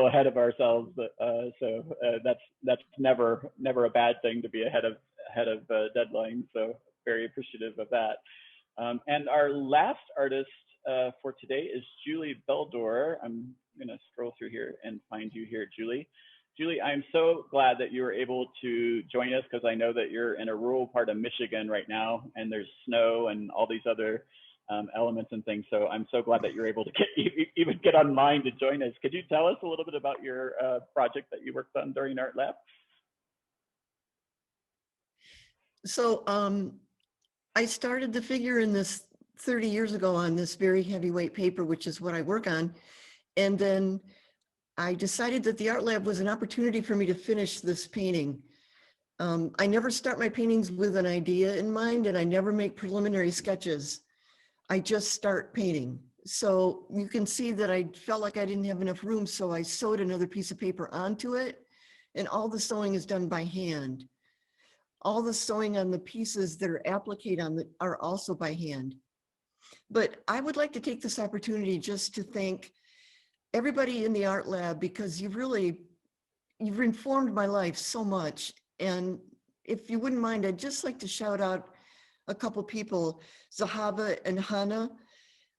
ahead of ourselves, but so that's never a bad thing to be ahead of deadline. So very appreciative of that. And our last artist for today is Julie Beldor. I'm going to scroll through here and find you here, Julie. Julie, I'm so glad that you were able to join us, because I know that you're in a rural part of Michigan right now, and there's snow and all these other elements and things. So I'm so glad that you're able to even get online to join us. Could you tell us a little bit about your project that you worked on during Art Lab? So I started the figure in this 30 years ago on this very heavyweight paper, which is what I work on. And then I decided that the Art Lab was an opportunity for me to finish this painting. I never start my paintings with an idea in mind, and I never make preliminary sketches. I just start painting. So you can see that I felt like I didn't have enough room, so I sewed another piece of paper onto it, and all the sewing is done by hand. All the sewing on the pieces that are appliqued on are also by hand. But I would like to take this opportunity just to thank everybody in the Art Lab, because you've informed my life so much. And if you wouldn't mind, I'd just like to shout out a couple people, Zahaba and Hannah,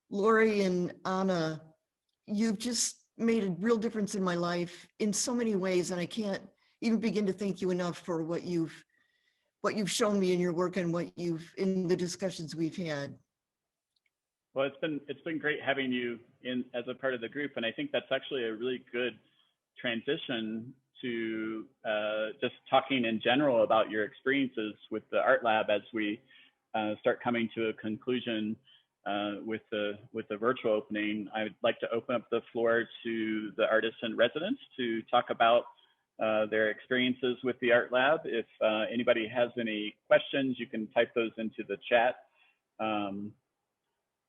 Lori and Anna. You've just made a real difference in my life in so many ways, and I can't even begin to thank you enough for what you've shown me in your work and in the discussions we've had. Well, it's been great having you in as a part of the group, and I think that's actually a really good transition to just talking in general about your experiences with the Art Lab as we start coming to a conclusion with the virtual opening. I would like to open up the floor to the artists in residence to talk about their experiences with the Art Lab. If anybody has any questions, you can type those into the chat.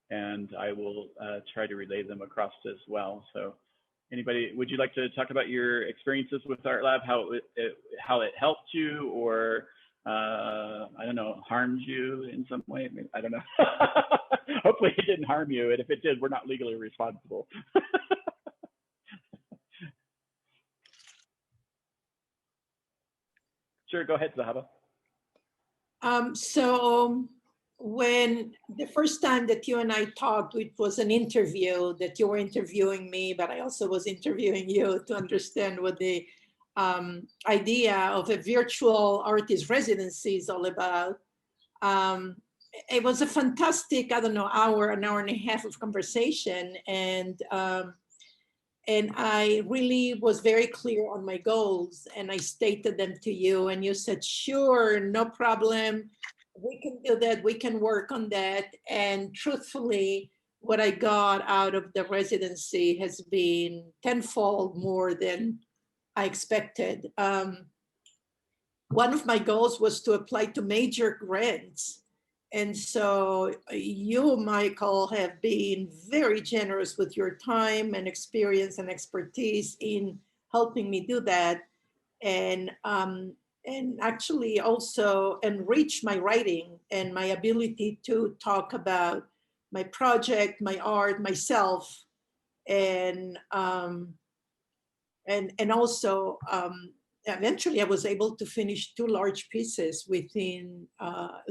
And I will try to relay them across as well. So anybody, would you like to talk about your experiences with Art Lab, how it helped you, or I don't know, harmed you in some way. Maybe, I don't know. Hopefully it didn't harm you. And if it did, we're not legally responsible. Sure, go ahead, Zahaba. So when the first time that you and I talked, it was an interview that you were interviewing me, but I also was interviewing you to understand what the idea of a virtual artist residency is all about. It was a fantastic, I don't know, an hour and a half of conversation. And I really was very clear on my goals, and I stated them to you, and you said, sure, no problem. We can do that, we can work on that. And truthfully, what I got out of the residency has been tenfold more than I expected. One of my goals was to apply to major grants. And so you, Michael, have been very generous with your time and experience and expertise in helping me do that. And actually also enrich my writing and my ability to talk about my project, my art, myself, and also eventually I was able to finish 2 large pieces within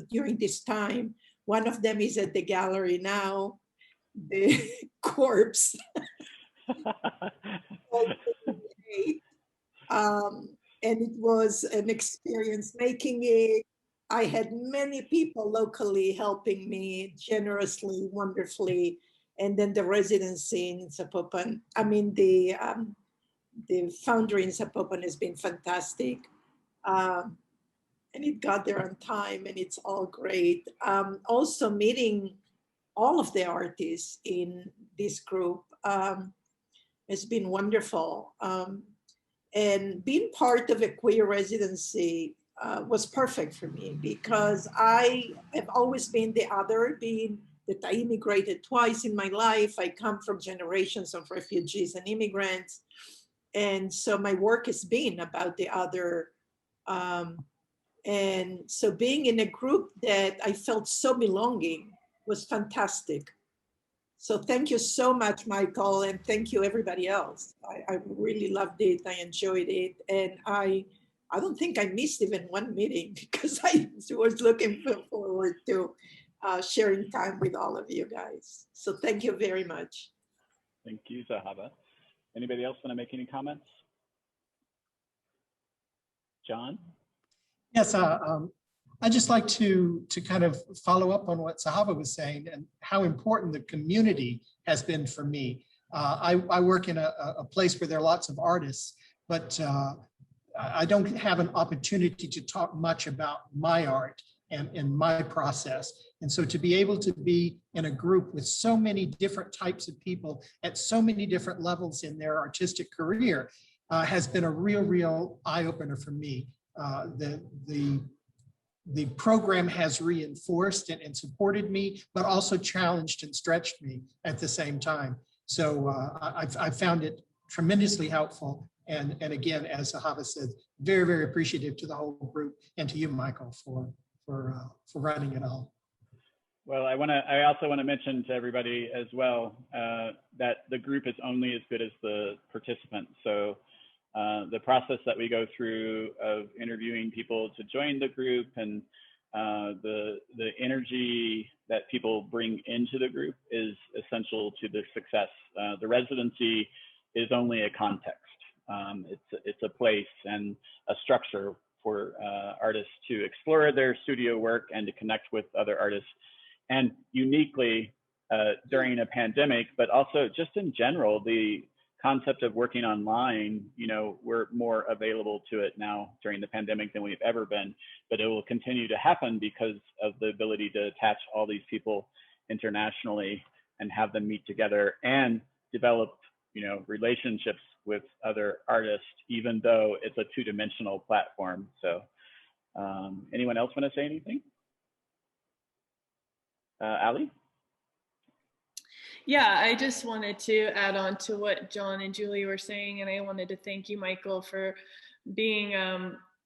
during this time. One of them is at the gallery now, the corpse. And it was an experience making it. I had many people locally helping me generously, wonderfully. And then the residency in Zapopan, I mean, the foundry in Zapopan has been fantastic. And it got there on time, and it's all great. Also meeting all of the artists in this group has been wonderful. And being part of a queer residency was perfect for me, because I have always been the other, being that I immigrated twice in my life. I come from generations of refugees and immigrants. And so my work has been about the other. And so being in a group that I felt so belonging was fantastic. So thank you so much, Michael, and thank you everybody else. I really loved it, I enjoyed it, and I don't think I missed even one meeting, because I was looking forward to sharing time with all of you guys. So thank you very much. Thank you, Zahaba. Anybody else want to make any comments? John? Yes, I'd just like to kind of follow up on what Zahaba was saying and how important the community has been for me. I work in a place where there are lots of artists, but I don't have an opportunity to talk much about my art and my process. And so to be able to be in a group with so many different types of people at so many different levels in their artistic career has been a real eye-opener for me. The program has reinforced and supported me, but also challenged and stretched me at the same time. So I found it tremendously helpful. And again, as Zahaba said, very appreciative to the whole group and to you, Michael, for running it all. Well, I also want to mention to everybody as well that the group is only as good as the participants. So the process that we go through of interviewing people to join the group, and the energy that people bring into the group is essential to their success. The residency is only a context. It's a place and a structure for artists to explore their studio work and to connect with other artists. And uniquely during a pandemic, but also just in general, the concept of working online, you know, we're more available to it now during the pandemic than we've ever been, but it will continue to happen because of the ability to attach all these people internationally and have them meet together and develop, you know, relationships with other artists, even though it's a two-dimensional platform. So anyone else want to say anything? Ali? Yeah, I just wanted to add on to what John and Julie were saying, and I wanted to thank you, Michael, for being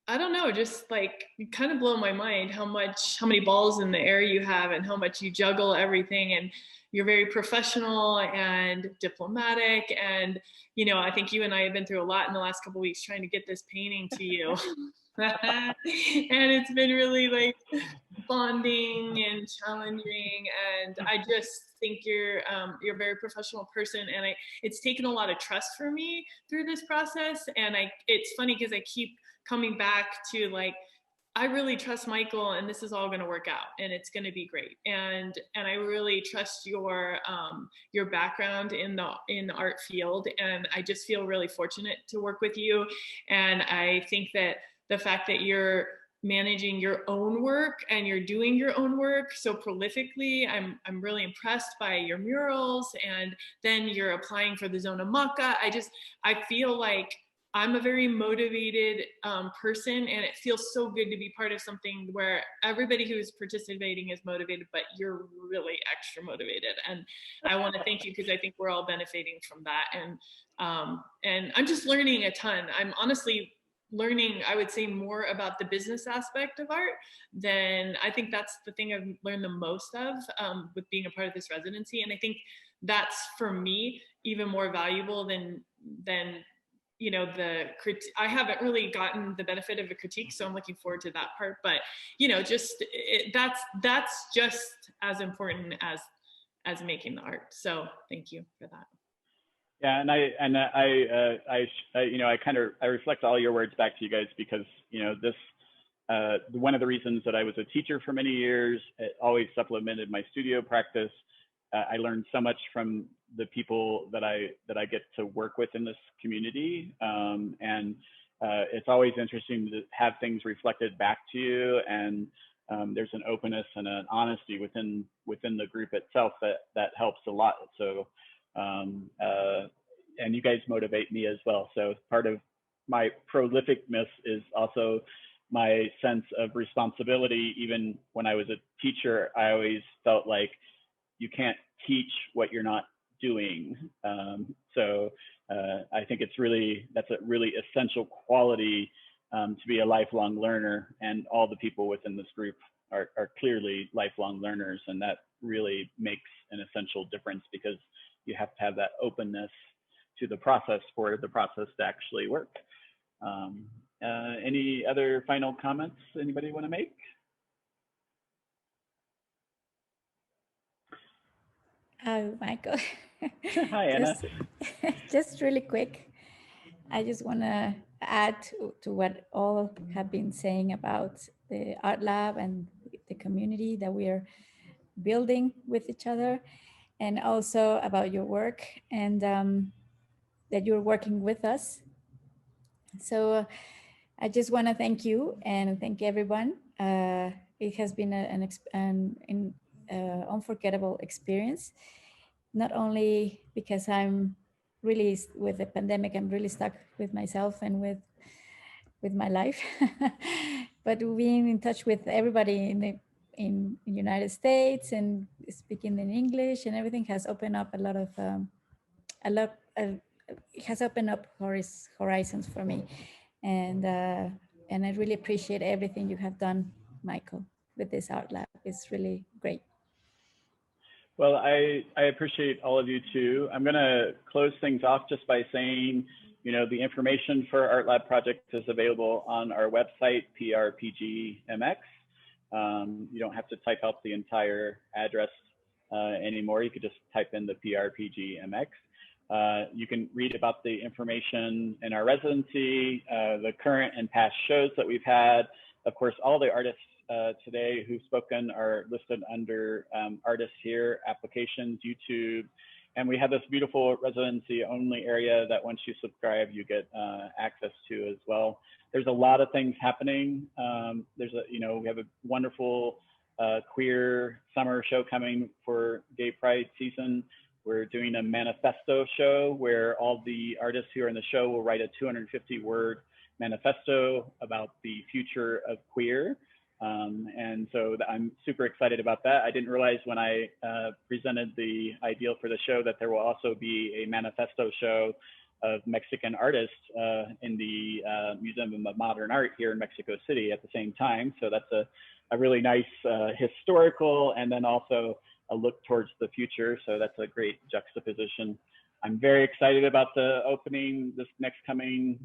I don't know, just like kind of blow my mind how many balls in the air you have and how much you juggle everything. And you're very professional and diplomatic. And, you know, I think you and I have been through a lot in the last couple of weeks trying to get this painting to you. And it's been really like bonding and challenging. And I just think you're a very professional person. And it's taken a lot of trust for me through this process. And it's funny because I keep coming back to like, I really trust Michael, and this is all going to work out, and it's going to be great. And I really trust your background in the art field, and I just feel really fortunate to work with you. And I think that the fact that you're managing your own work and you're doing your own work so prolifically, I'm really impressed by your murals. And then you're applying for the Zona Maca. I feel like I'm a very motivated person, and it feels so good to be part of something where everybody who's participating is motivated, but you're really extra motivated. And I want to thank you because I think we're all benefiting from that. And I'm just learning a ton. I'm honestly learning, I would say, more about the business aspect of art than I think that's the thing I've learned the most of with being a part of this residency. And I think that's, for me, even more valuable than you know, I haven't really gotten the benefit of a critique, so I'm looking forward to that part. But, you know, just that's just as important as making the art. So thank you for that. Yeah, and I reflect all your words back to you guys because, you know, this one of the reasons that I was a teacher for many years, it always supplemented my studio practice. I learned so much from the people that I get to work with in this community, and it's always interesting to have things reflected back to you. And there's an openness and an honesty within the group itself that helps a lot. So, and you guys motivate me as well. So part of my prolificness is also my sense of responsibility. Even when I was a teacher, I always felt like you can't teach what you're not doing. So I think that's a really essential quality to be a lifelong learner, and all the people within this group are clearly lifelong learners, and that really makes an essential difference because you have to have that openness to the process for the process to actually work. Any other final comments anybody want to make? Michael. Hi, Anna. Just really quick. I just want to add to what all have been saying about the art lab and the community that we are building with each other, and also about your work and that you're working with us. So I just want to thank you and thank everyone. It has been an unforgettable experience, not only because I'm really, with the pandemic, I'm really stuck with myself and with my life, but being in touch with everybody in the United States and speaking in English and everything has opened up it has opened up horizons for me. And I really appreciate everything you have done, Michael, with this art lab. It's really great. Well, I appreciate all of you too. I'm going to close things off just by saying, you know, the information for Art Lab project is available on our website, PRPGmx. You don't have to type out the entire address anymore. You could just type in the PRPGmx. You can read about the information in our residency, the current and past shows that we've had. Of course, all the artists today who've spoken are listed under artists here, applications, YouTube. And we have this beautiful residency only area that once you subscribe, you get access to as well. There's a lot of things happening. We have a wonderful queer summer show coming for Gay Pride season. We're doing a manifesto show where all the artists who are in the show will write a 250-word manifesto about the future of queer. And so I'm super excited about that. I didn't realize when I presented the ideal for the show that there will also be a manifesto show of Mexican artists in the Museum of Modern Art here in Mexico City at the same time. So that's a really nice historical and then also a look towards the future. So that's a great juxtaposition. I'm very excited about the opening this next coming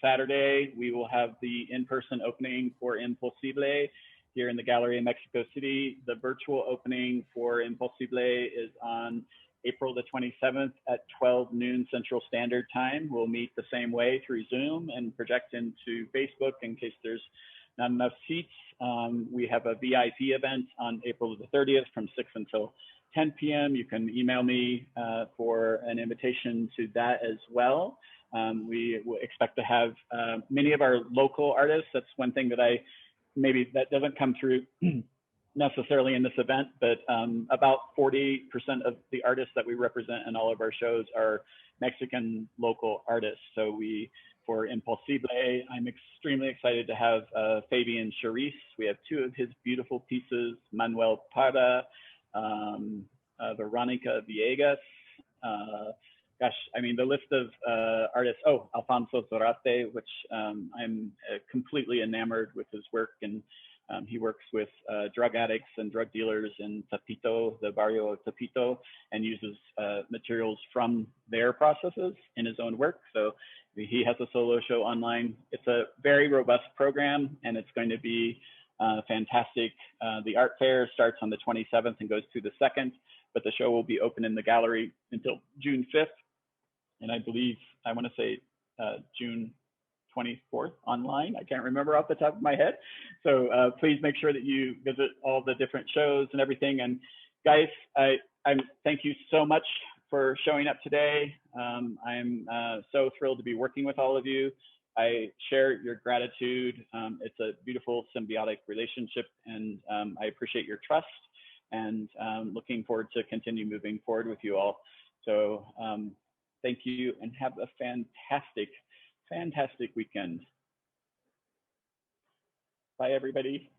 Saturday. We will have the in-person opening for Imposible here in the gallery in Mexico City. The virtual opening for Imposible is on April the 27th at 12 noon Central Standard Time. We'll meet the same way through Zoom and project into Facebook in case there's not enough seats. We have a VIP event on April the 30th from 6 until 10 p.m. You can email me for an invitation to that as well. We expect to have many of our local artists. That's one thing that maybe that doesn't come through necessarily in this event, but about 40% of the artists that we represent in all of our shows are Mexican local artists. So for Imposible, I'm extremely excited to have Fabian Charisse. We have two of his beautiful pieces, Manuel Parra, Veronica Villegas. Gosh, I mean, the list of artists, Alfonso Zorate, which I'm completely enamored with his work, and he works with drug addicts and drug dealers in Tepito, the barrio of Tepito, and uses materials from their processes in his own work. So he has a solo show online. It's a very robust program, and it's going to be fantastic. The art fair starts on the 27th and goes through the 2nd, but the show will be open in the gallery until June 5th. And I believe, I want to say June 24th online. I can't remember off the top of my head. So please make sure that you visit all the different shows and everything. And guys, I thank you so much for showing up today. I'm so thrilled to be working with all of you. I share your gratitude. It's a beautiful symbiotic relationship, and I appreciate your trust, and looking forward to continue moving forward with you all. So thank you, and have a fantastic weekend. Bye, everybody.